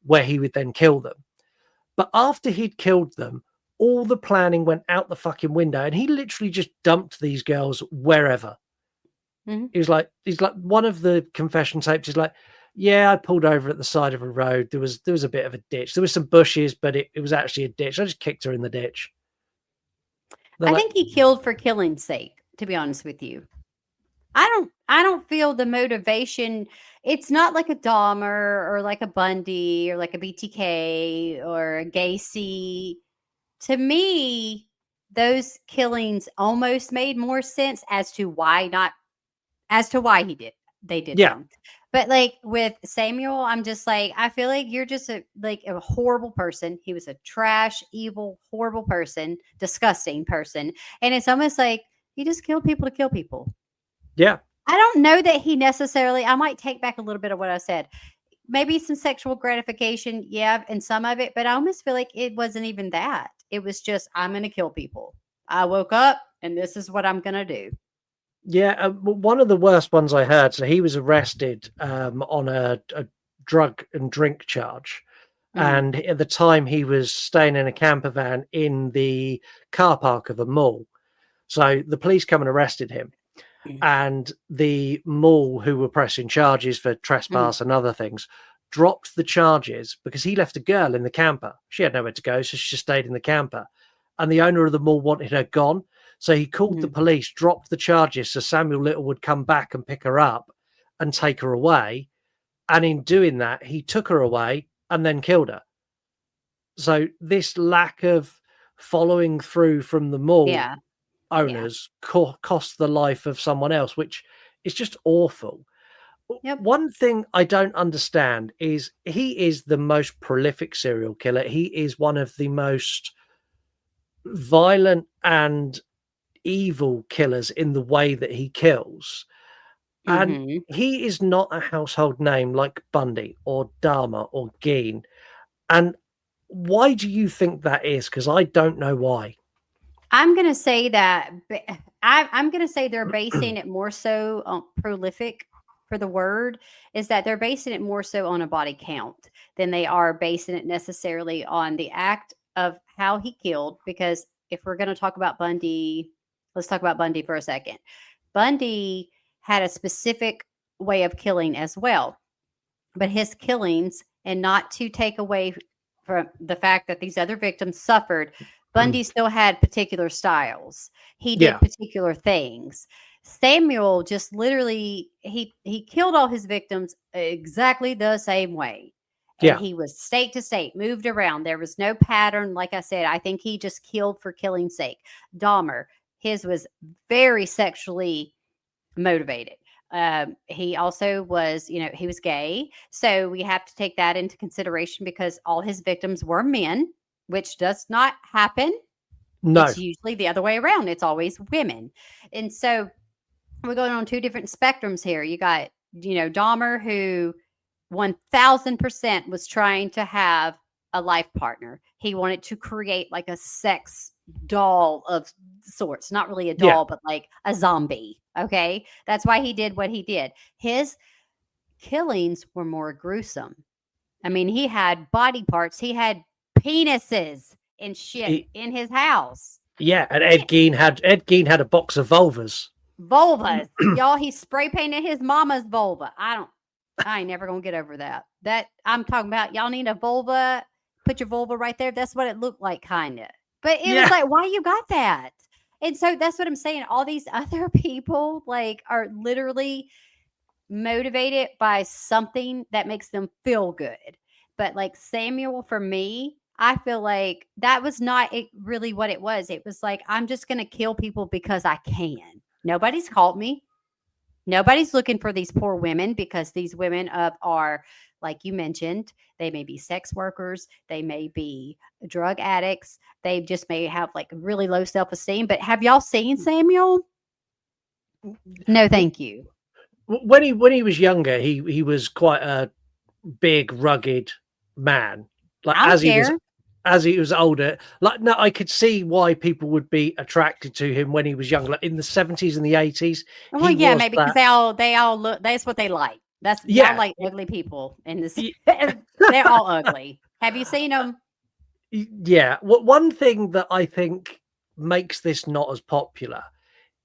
where he would then kill them. But after he'd killed them, all the planning went out the fucking window, and he literally just dumped these girls wherever.
Mm-hmm.
He's like, one of the confession tapes is like, yeah, I pulled over at the side of a road. There was a bit of a ditch. There was some bushes, but it was actually a ditch. I just kicked her in the ditch.
I think he killed for killing's sake, to be honest with you. I don't feel the motivation. It's not like a Dahmer or like a Bundy or like a BTK or a Gacy. To me, those killings almost made more sense as to why they did them. But like with Samuel, I'm just like, I feel like you're just a horrible person. He was a trash, evil, horrible person, disgusting person. And it's almost like he just killed people to kill people.
Yeah.
I don't know that he necessarily, I might take back a little bit of what I said. Maybe some sexual gratification, and some of it, but I almost feel like it wasn't even that. It was just, I'm going to kill people. I woke up and this is what I'm going to do.
Yeah, one of the worst ones I heard. So he was arrested on a drug and drink charge. And at the time he was staying in a camper van in the car park of a mall. So the police come and arrested him. And the mall, who were pressing charges for trespass and other things, dropped the charges because he left a girl in the camper. She had nowhere to go, so she just stayed in the camper. And the owner of the mall wanted her gone. So he called the police, dropped the charges so Samuel Little would come back and pick her up and take her away. And in doing that, he took her away and then killed her. So this lack of following through from the mall owners cost the life of someone else, which is just awful. Yep. One thing I don't understand is he is the most prolific serial killer. He is one of the most violent and evil killers in the way that he kills. And he is not a household name like Bundy or Dahmer or Gein. And why do you think that is? Because I don't know why.
I'm going to say that I'm going to say they're basing it more so on prolific for the word is that they're basing it more so on a body count than they are basing it necessarily on the act of how he killed. Because if we're going to talk about Bundy, let's talk about Bundy for a second. Bundy had a specific way of killing as well, but his killings, and not to take away from the fact that these other victims suffered, Bundy still had particular styles. He did particular things. Samuel just literally, he killed all his victims exactly the same way. And he was state to state, moved around. There was no pattern. Like I said, I think he just killed for killing's sake. Dahmer, his was very sexually motivated. He also was, he was gay. So we have to take that into consideration because all his victims were men, which does not happen.
No.
It's usually the other way around. It's always women. And so we're going on two different spectrums here. You got, Dahmer, who 1000% was trying to have a life partner. He wanted to create like a sex doll of sorts, not really a doll, but like a zombie. Okay. That's why he did what he did. His killings were more gruesome. I mean, he had body parts. He had penises and shit in his house.
Yeah. And Ed Gein had a box of vulvas.
Y'all, he spray painted his mama's vulva. I ain't never gonna get over that. That I'm talking about. Y'all need a vulva. Put your vulva right there. That's what it looked like, kind of. But it was like, why you got that? And so that's what I'm saying. All these other people are literally motivated by something that makes them feel good. But like Samuel, for me, I feel like that was not really what it was. It was like, I'm just going to kill people because I can. Nobody's caught me. Nobody's looking for these poor women because these women are, like you mentioned, they may be sex workers. They may be drug addicts. They just may have really low self-esteem. But have y'all seen Samuel? No, thank you.
When he was younger, he was quite a big, rugged man. As as he was older, like, no, I could see why people would be attracted to him when he was younger. Like in the 70s and the 80s,
Well,
he
yeah,
was
maybe because
that.
they all look. That's what they like. That's y'all
Yeah.
like ugly people in this.
Y-
They're all ugly. Have you seen them?
Yeah. One thing that I think makes this not as popular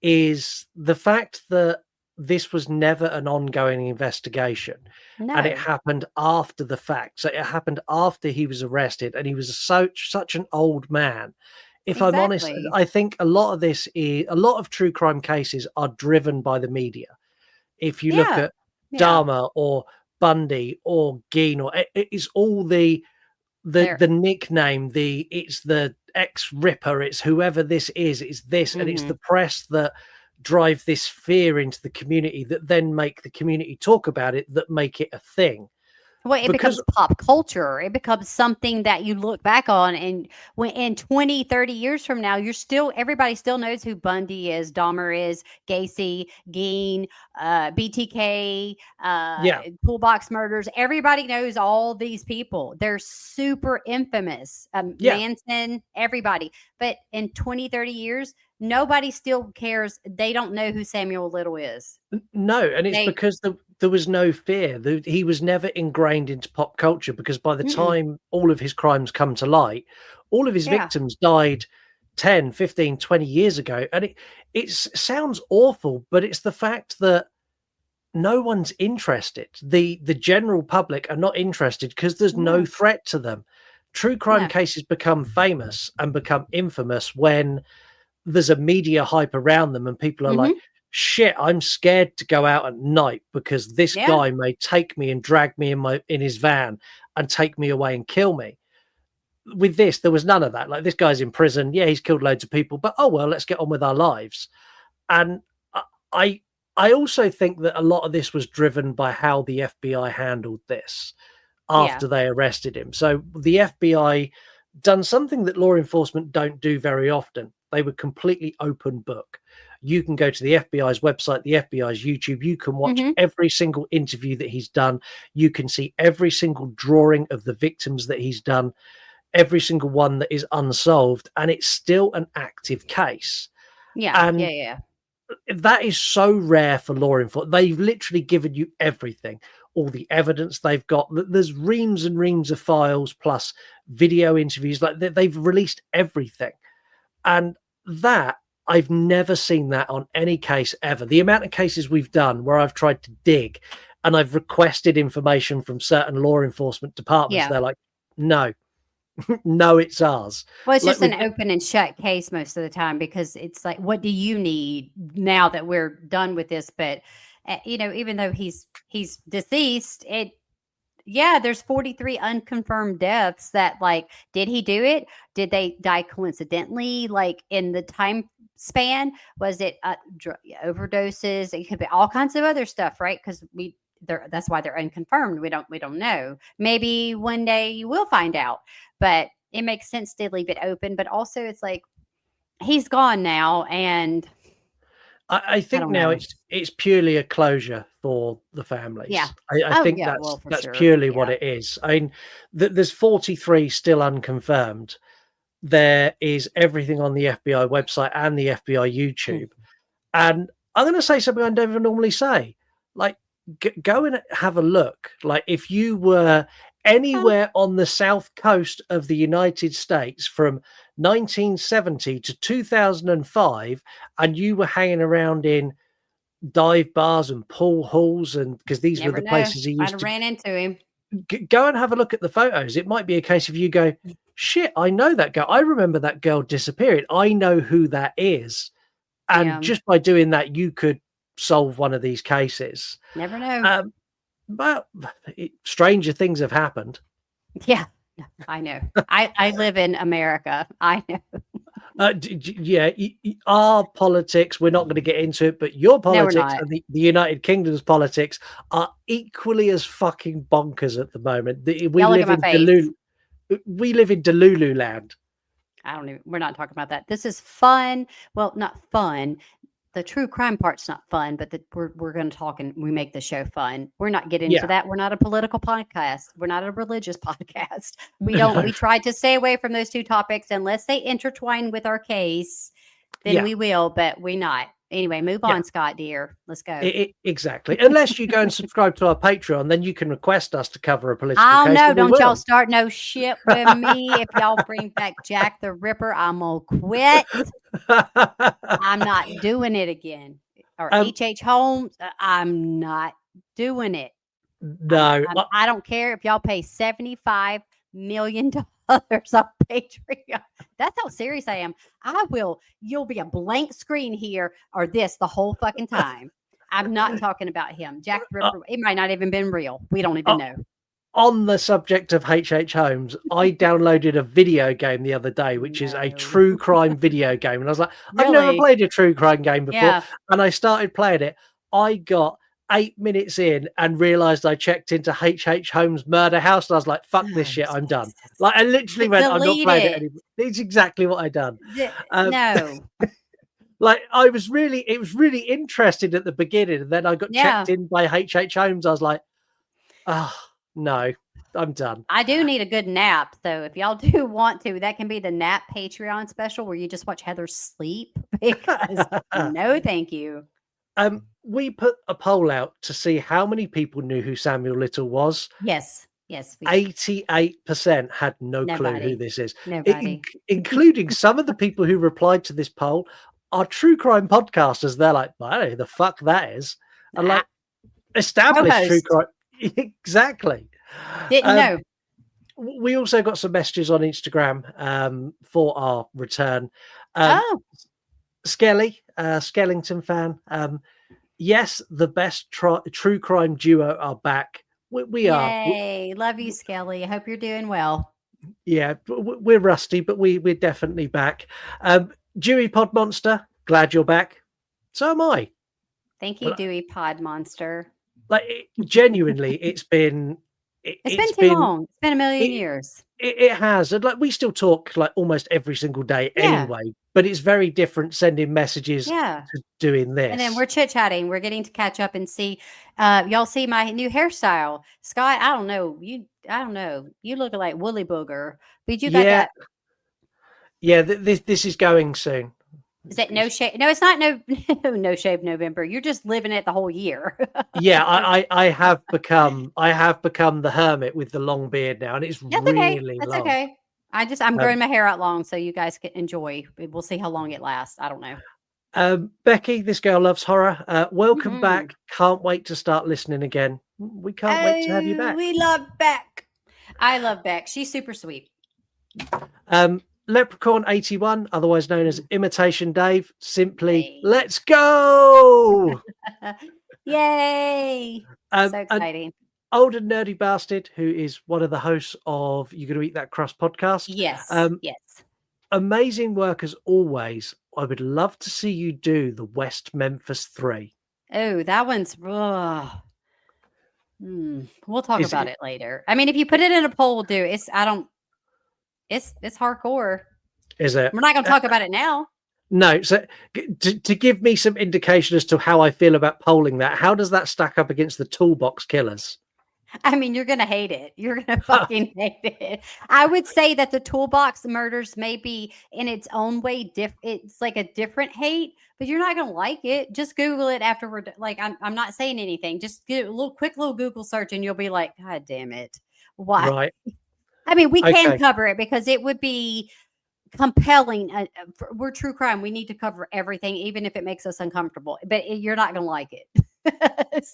is the fact that this was never an ongoing investigation, and it
No,
happened after the fact. So it happened after he was arrested, and he was such an old man. If I'm honest,
exactly.
I think a lot of true crime cases are driven by the media. If you look
Yeah,
at
yeah.
Dahmer or Bundy or Gein, or it's all
They're.
the nickname, it's the ex Ripper, it's whoever this is, it's this, and it's
Mm-hmm.
the press that drive this fear into the community that then make the community talk about it, that make it a thing.
Well, it
Because
becomes pop culture. It becomes something that you look back on. And when in 20, 30 years from now, everybody still knows who Bundy is, Dahmer is, Gacy, Gein, BTK,
yeah,
Toolbox Murders. Everybody knows all these people. They're super infamous.
yeah,
Manson, everybody. But in 20, 30 years, nobody still cares. They don't know who Samuel Little is.
no, and it's
They,
because there was no fear. He was never ingrained into pop culture, because by the
mm-mm.
time all of his crimes come to light, all of his
Yeah,
victims died 10, 15, 20 years ago. And it sounds awful, but it's the fact that no one's interested. The general public are not interested because there's no
no,
threat to them. True crime
no.
cases become famous and become infamous when there's a media hype around them, and people are like,
Hmm.
shit, I'm scared to go out at night because this
Yeah.
guy may take me and drag me in his van and take me away and kill me. With this, there was none of that. Like, this guy's in prison, yeah, he's killed loads of people, but oh well, let's get on with our lives. And I I also think that a lot of this was driven by how the FBI handled this
Yeah.
after they arrested him. So the FBI done something that law enforcement don't do very often. They were completely open book. You can go to the FBI's website, the FBI's YouTube. You can watch
Hmm.
every single interview that he's done. You can see every single drawing of the victims that he's done, every single one that is unsolved, and it's still an active case.
Yeah. Yeah.
And
Yeah.
that is so rare for law enforcement. They've literally given you everything, all the evidence they've got. There's reams and reams of files plus video interviews. Like, they've released everything. And that, I've never seen that on any case ever. The amount of cases we've done where I've tried to dig and I've requested information from certain law enforcement departments,
Yeah.
they're like, no, no, it's ours.
Well, it's
Like
just an
with
open and shut case most of the time because it's like, what do you need now that we're done with this? But even though he's deceased, there's 43 unconfirmed deaths. That, like, did he do it? Did they die coincidentally? Like, in the time span, was it overdoses? It could be all kinds of other stuff, right? Because that's why they're unconfirmed. We don't know. Maybe one day you will find out, but it makes sense to leave it open. But also, it's like, he's gone now, and
I
I
think
don't
now
know.
it's purely a closure for the
Yeah.
families. I
Oh
think
yeah. Well, for
that's
sure.
purely what
Yeah.
it is. I mean, there's 43 still unconfirmed. There is everything on the FBI website and the FBI YouTube. And I'm going to say something I never normally say. Like, go and have a look. Like, if you were
Oh,
anywhere on the south coast of the United States from 1970 to 2005, and you were hanging around in dive bars and pool halls, and because these were
never
the
know.
places he
Might
used
have
to
ran into him.
go and have a look at the photos. It might be a case of you go, shit, I know that girl. I remember that girl disappearing. I know who that is. And
Yeah.
just by doing that, you could solve one of these cases.
Never know.
But stranger things have happened.
Yeah. I know. I live in America. I know.
Yeah, our politics, we're not going to get into it, but your
No, we're
politics
not.
and the United Kingdom's politics are equally as fucking bonkers at the moment. We
Y'all look
live
at my
in
face.
we live in Delulu land.
I don't even. We're not talking about that. This is fun. Well, not fun. the true crime part's not fun, but we're going to talk and we make the show fun. We're not getting into that. We're not a political podcast. We're not a religious podcast. We tried to stay away from those two topics unless they intertwine with our case. Then we will, but we're not. Anyway, move on, Scott, dear. Let's go.
Exactly. Unless you go and subscribe to our Patreon, then you can request us to cover a political case.
Oh, no, don't y'all start no shit with me. If y'all bring back Jack the Ripper, I'm going to quit. I'm not doing it again. Or H.H. Holmes, I'm not doing it.
No.
I don't care if y'all pay $75 million on Patreon. That's how serious I am. You'll be a blank screen here or this the whole fucking time. I'm not talking about him. Jack the Ripper, it might not even been real. We don't even know.
On the subject of H.H. Holmes, I downloaded a video game the other day, which is a true crime video game. And I was like, I've never played a true crime game before. Yeah. And I started playing it. I got 8 minutes in and realized I checked into H.H. Holmes' murder house. And I was like, fuck this shit, I'm done. Like, I literally went, I'm not playing it anymore. It's exactly what I done.
No.
Like, it was really interesting at the beginning. And then I got checked in by H.H. Holmes. I was like, no, I'm done.
I do need a good nap. So if y'all do want to, that can be the nap Patreon special where you just watch Heather sleep. Because no, thank you.
We put a poll out to see how many people knew who Samuel Little was.
Yes.
88% had no clue who this is.
Nobody.
Including some of the people who replied to this poll are true crime podcasters. They're like, I don't know who the fuck that is. And like, established true crime. Exactly.
Didn't know.
We also got some messages on Instagram for our return. Skelly, Skellington fan. Yes, the best true crime duo are back. We are.
Yay. Love you, Skelly. I hope you're doing well.
Yeah, we're rusty, but we're definitely back. Dewey Pod Monster, glad you're back. So am I.
Thank you, Dewey Pod Monster.
Like, genuinely, it's been
too long. It's been a million years.
It has, and like we still talk like almost every single day anyway. But it's very different sending messages to doing this.
And then we're chit chatting. We're getting to catch up and see. Y'all see my new hairstyle, Scott. I don't know. You look like Woolly Booger, but you got that.
Yeah, this is going soon.
Is that no shave? No, it's not no shave November. You're just living it the whole year.
Yeah, I have become the hermit with the long beard now, and it's really
That's
long.
okay. I'm growing my hair out long so you guys can enjoy. We'll see how long it lasts. I don't know.
Becky, this girl loves horror. Welcome back. Can't wait to start listening again. We can't wait to have you back.
We love Beck. I love Beck. She's super sweet.
Leprechaun 81, otherwise known as Imitation Dave, simply let's go.
Yay. So exciting.
Old and nerdy bastard who is one of the hosts of You Gonna Eat That Crust podcast.
Yes. Yes.
Amazing work as always. I would love to see you do the West Memphis 3.
Oh, that one's we'll talk about it later. I mean, if you put it in a poll, we'll do it. It's hardcore.
Is it?
We're not going to talk about it now.
No. So to give me some indication as to how I feel about polling that, how does that stack up against the Toolbox Killers?
I mean, you're going to hate it. You're going to fucking hate it. I would say that the Toolbox Murders may be in its own way. It's like a different hate, but you're not going to like it. Just Google it afterward. Like, I'm not saying anything. Just get a quick little Google search and you'll be like, God damn it. Why?
Right.
I mean, we can cover it because it would be compelling. We're true crime. We need to cover everything, even if it makes us uncomfortable. But you're not going to like it.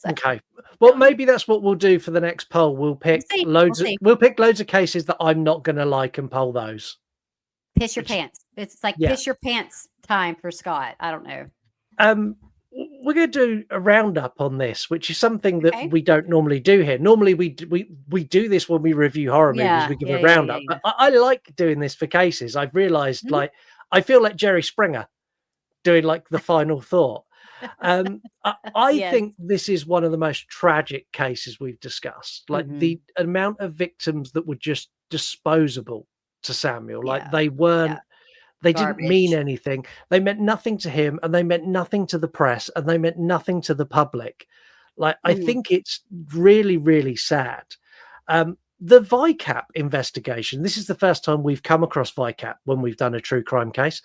Okay. Well, maybe that's what we'll do for the next poll. We'll pick loads of cases that I'm not going to like and poll those.
Piss your pants. It's like piss your pants time for Scott. I don't know.
We're going to do a roundup on this, which is something that we don't normally do here. Normally, we do this when we review horror movies. We give a roundup. But I like doing this for cases. I've realized, like, I feel like Jerry Springer doing like the final thought. I think this is one of the most tragic cases we've discussed. Like the amount of victims that were just disposable to Samuel. Like they weren't They didn't mean anything. They meant nothing to him, and they meant nothing to the press, and they meant nothing to the public. Like, I think it's really, really sad. The VICAP investigation, this is the first time we've come across VICAP when we've done a true crime case.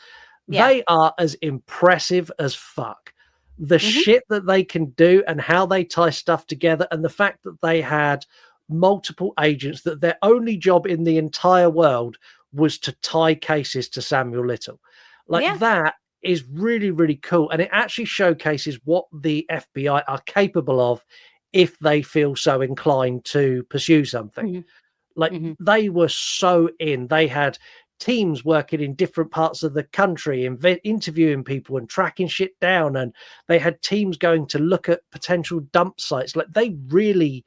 Yeah. They are as impressive as fuck. The shit that they can do and how they tie stuff together, and the fact that they had multiple agents, that their only job in the entire world was to tie cases to Samuel Little. Like, that is really, really cool. And it actually showcases what the FBI are capable of if they feel so inclined to pursue something. Like, they were so in. They had teams working in different parts of the country, interviewing people and tracking shit down. And they had teams going to look at potential dump sites. Like, they really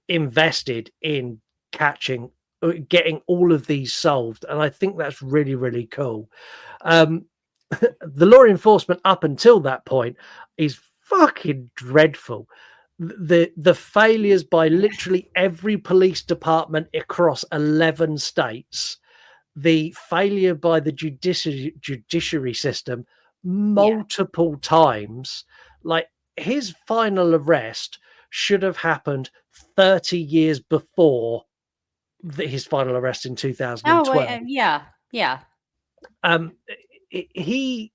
invested in getting all of these solved. And I think that's really, really cool. The law enforcement up until that point is fucking dreadful. The failures by literally every police department across 11 states, the failure by the judiciary system multiple times. Like, his final arrest should have happened 30 years before his final arrest in 2012. He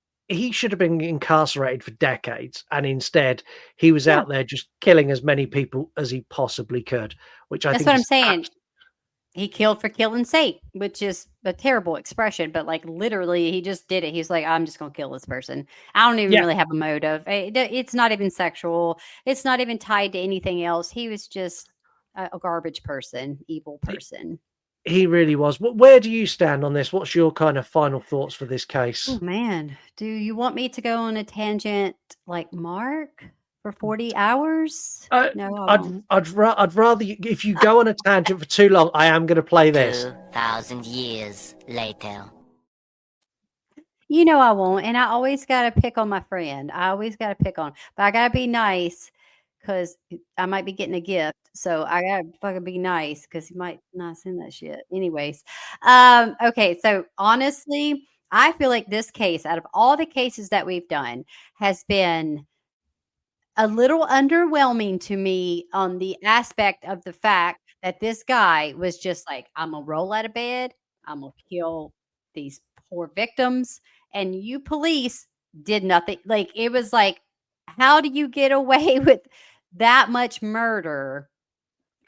should have been incarcerated for decades, and instead he was out there just killing as many people as he possibly could, which I think
that's what I'm saying. He killed for killing's sake, which is a terrible expression, but like literally he just did it. He's like, I'm just going to kill this person. I don't even really have a motive. It's not even sexual. It's not even tied to anything else. He was just a garbage person, evil person.
He really was. Where do you stand on this? What's your kind of final thoughts for this case?
Oh, man. Do you want me to go on a tangent like Mark for 40 hours?
No, I'd rather if you go on a tangent for too long, I am going to play this.
2,000 years later.
You know I won't, and I always got to pick on my friend. I always got to pick on, but I got to be nice because I might be getting a gift. So I got to fucking be nice because he might not send that shit. Anyways. Okay. So honestly, I feel like this case, out of all the cases that we've done, has been a little underwhelming to me on the aspect of the fact that this guy was just like, I'm going to roll out of bed. I'm going to kill these poor victims. And you police did nothing. Like, it was like, how do you get away with that much murder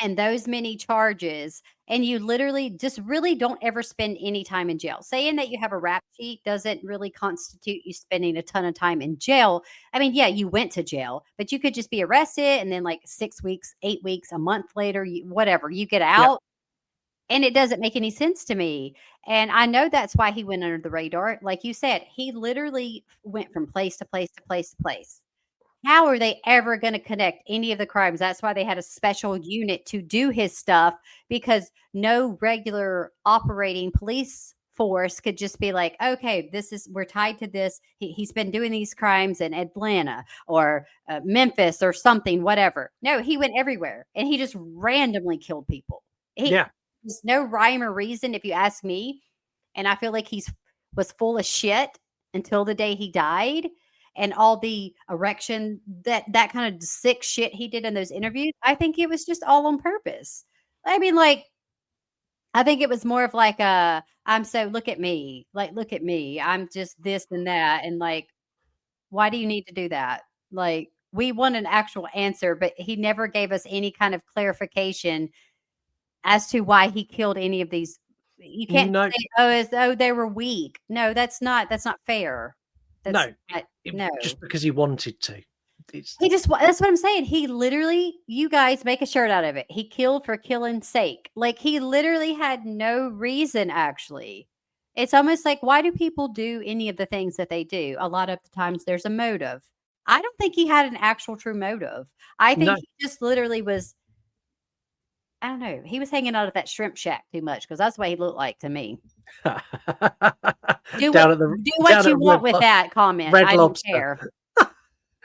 and those many charges, and you literally just really don't ever spend any time in jail? Saying that you have a rap sheet doesn't really constitute you spending a ton of time in jail. I mean, yeah, you went to jail, but you could just be arrested and then like 6 weeks, 8 weeks, a month later, whatever, you get out. And it doesn't make any sense to me. And I know that's why he went under the radar. Like you said, he literally went from place to place to place to place. How are they ever going to connect any of the crimes? That's why they had a special unit to do his stuff, because no regular operating police force could just be like, okay, we're tied to this. He's been doing these crimes in Atlanta or Memphis or something, whatever. No, he went everywhere and he just randomly killed people. There's no rhyme or reason, if you ask me. And I feel like was full of shit until the day he died. And all the erection, that kind of sick shit he did in those interviews, I think it was just all on purpose. I mean, like, I think it was more of like look at me. Like, look at me. I'm just this and that. And like, why do you need to do that? Like, we want an actual answer, but he never gave us any kind of clarification as to why he killed any of these. You can't say, they were weak. No, that's not fair.
No, just because he wanted to.
That's what I'm saying. He literally, you guys make a shirt out of it. He killed for killing's sake. Like, he literally had no reason, actually. It's almost like, why do people do any of the things that they do? A lot of the times there's a motive. I don't think he had an actual true motive. I think he just literally was, I don't know. He was hanging out at that shrimp shack too much, because that's what he looked like to me. Do what you want with that comment. I don't care.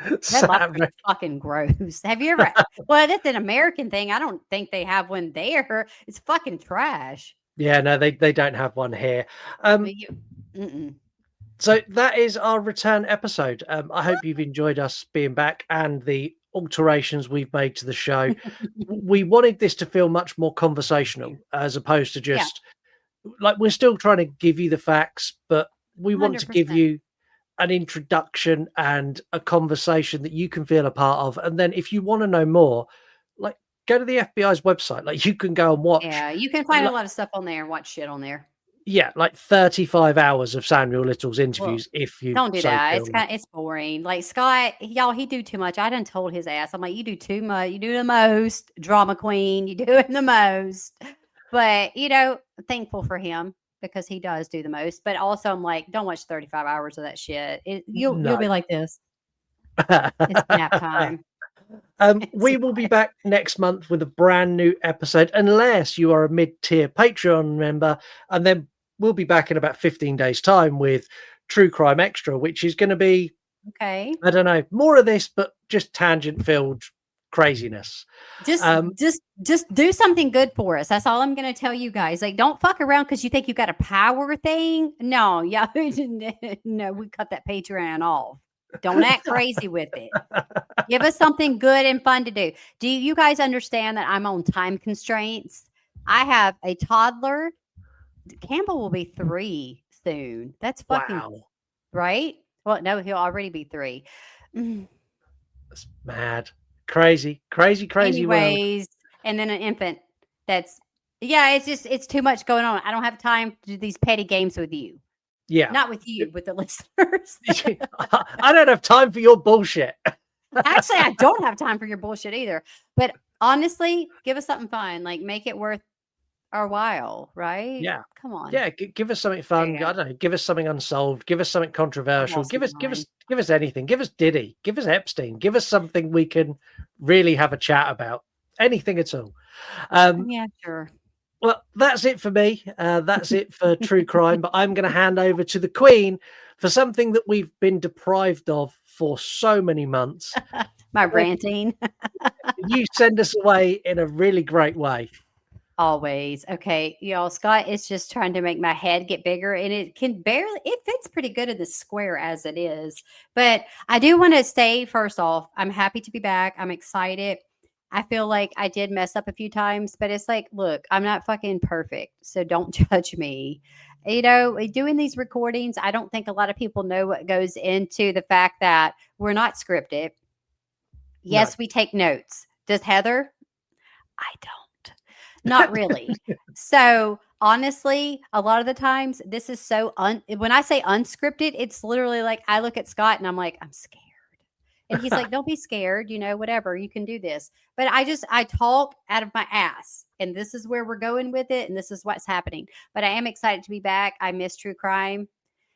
Red Lobster is fucking gross. Have you ever? Well, that's an American thing. I don't think they have one there. It's fucking trash.
Yeah, no, they don't have one here. So that is our return episode. I hope you've enjoyed us being back and the alterations we've made to the show. We wanted this to feel much more conversational as opposed to just like we're still trying to give you the facts, but we want to give you an introduction and a conversation that you can feel a part of. And then if you want to know more, like go to the FBI's website. Like you can go and watch.
Yeah, you can find a lot of stuff on there and watch shit on there.
Yeah, like 35 hours of Samuel Little's interviews. If you
don't do that, it's boring. Like Scott, y'all, he do too much. I done told his ass. I'm like, you do too much. You do the most, drama queen. You do it the most. But thankful for him because he does do the most. But also, I'm like, don't watch 35 hours of that shit. You'll be like this. It's nap time.
We will be back next month with a brand new episode, unless you are a mid-tier Patreon member, and then we'll be back in about 15 days' time with True Crime Extra, which is going to be, I don't know, more of this, but just tangent-filled craziness.
Just do something good for us. That's all I'm going to tell you guys. Like, don't fuck around because you think you got a power thing. No, yeah, no, we cut that Patreon off. Don't act crazy with it. Give us something good and fun to do. Do you guys understand that I'm on time constraints? I have a toddler. Campbell will be 3 soon. That's fucking right. Well, no, he'll already be 3.
That's mad. Crazy.
Anyways,
world.
And then an infant. It's too much going on. I don't have time to do these petty games with you.
Yeah.
Not with you, with the listeners.
I don't have time for your bullshit.
Actually, I don't have time for your bullshit either. But honestly, give us something fun. Like, make it worth our while, right?
Yeah.
Come on.
Yeah, give us something fun. I don't know. Give us something unsolved. Give us something controversial. Give us anything. Give us Diddy. Give us Epstein. Give us something we can really have a chat about. Anything at all.
Yeah, sure.
Well, that's it for me. That's it for True Crime. But I'm going to hand over to the Queen for something that we've been deprived of for so many months.
My ranting.
You send us away in a really great way.
Always. Okay, y'all, Scott is just trying to make my head get bigger, and it fits pretty good in the square as it is. But I do want to say, first off, I'm happy to be back. I'm excited. I feel like I did mess up a few times, but it's like, look, I'm not fucking perfect, so don't judge me. Doing these recordings, I don't think a lot of people know what goes into the fact that we're not scripted. Yes, we take notes. Does Heather? I don't. Not really. So honestly, a lot of the times this is so when I say unscripted, it's literally like I look at Scott and I'm like, I'm scared. And he's like, don't be scared, whatever, you can do this. But I talk out of my ass, and this is where we're going with it. And this is what's happening. But I am excited to be back. I miss True Crime.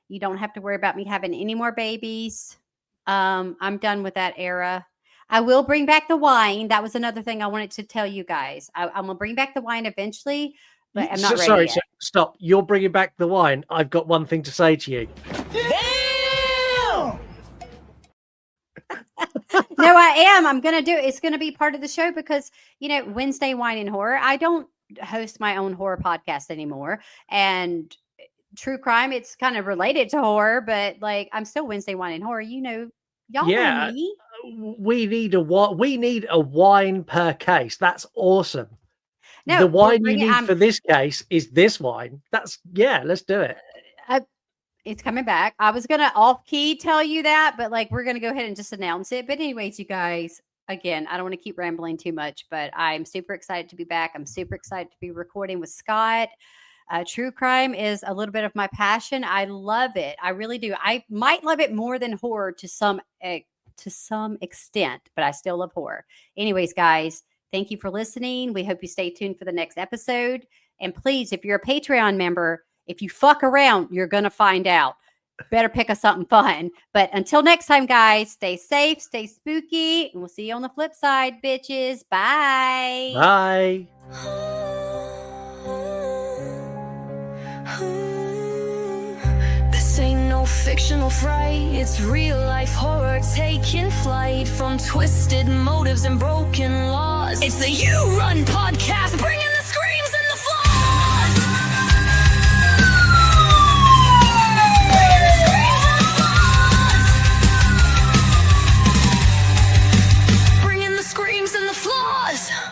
You don't have to worry about me having any more babies. I'm done with that era. I will bring back the wine. That was another thing I wanted to tell you guys. I'm going to bring back the wine eventually, but I'm not ready
sorry,
yet.
Stop. You're bringing back the wine. I've got one thing to say to you.
Damn! No, I am. I'm going to do it. It's going to be part of the show because, Wednesday Wine and Horror. I don't host my own horror podcast anymore. And True Crime, it's kind of related to horror, but like I'm still Wednesday Wine and Horror. Y'all know me.
We need a wine per case. That's awesome.
No,
the wine you need for this case is this wine. Let's do it.
It's coming back. I was going to off-key tell you that, but like we're going to go ahead and just announce it. But anyways, you guys, again, I don't want to keep rambling too much, but I'm super excited to be back. I'm super excited to be recording with Scott. True Crime is a little bit of my passion. I love it. I really do. I might love it more than horror to some extent, but I still love horror. Anyways, guys, thank you for listening. We hope you stay tuned for the next episode. And please, if you're a Patreon member, if you fuck around, you're going to find out. Better pick us something fun. But until next time, guys, stay safe, stay spooky, and we'll see you on the flip side, bitches. Bye.
Bye.
This ain't no fictional fright. It's real life horror taking flight from twisted motives and broken laws. It's the You Run podcast, bringing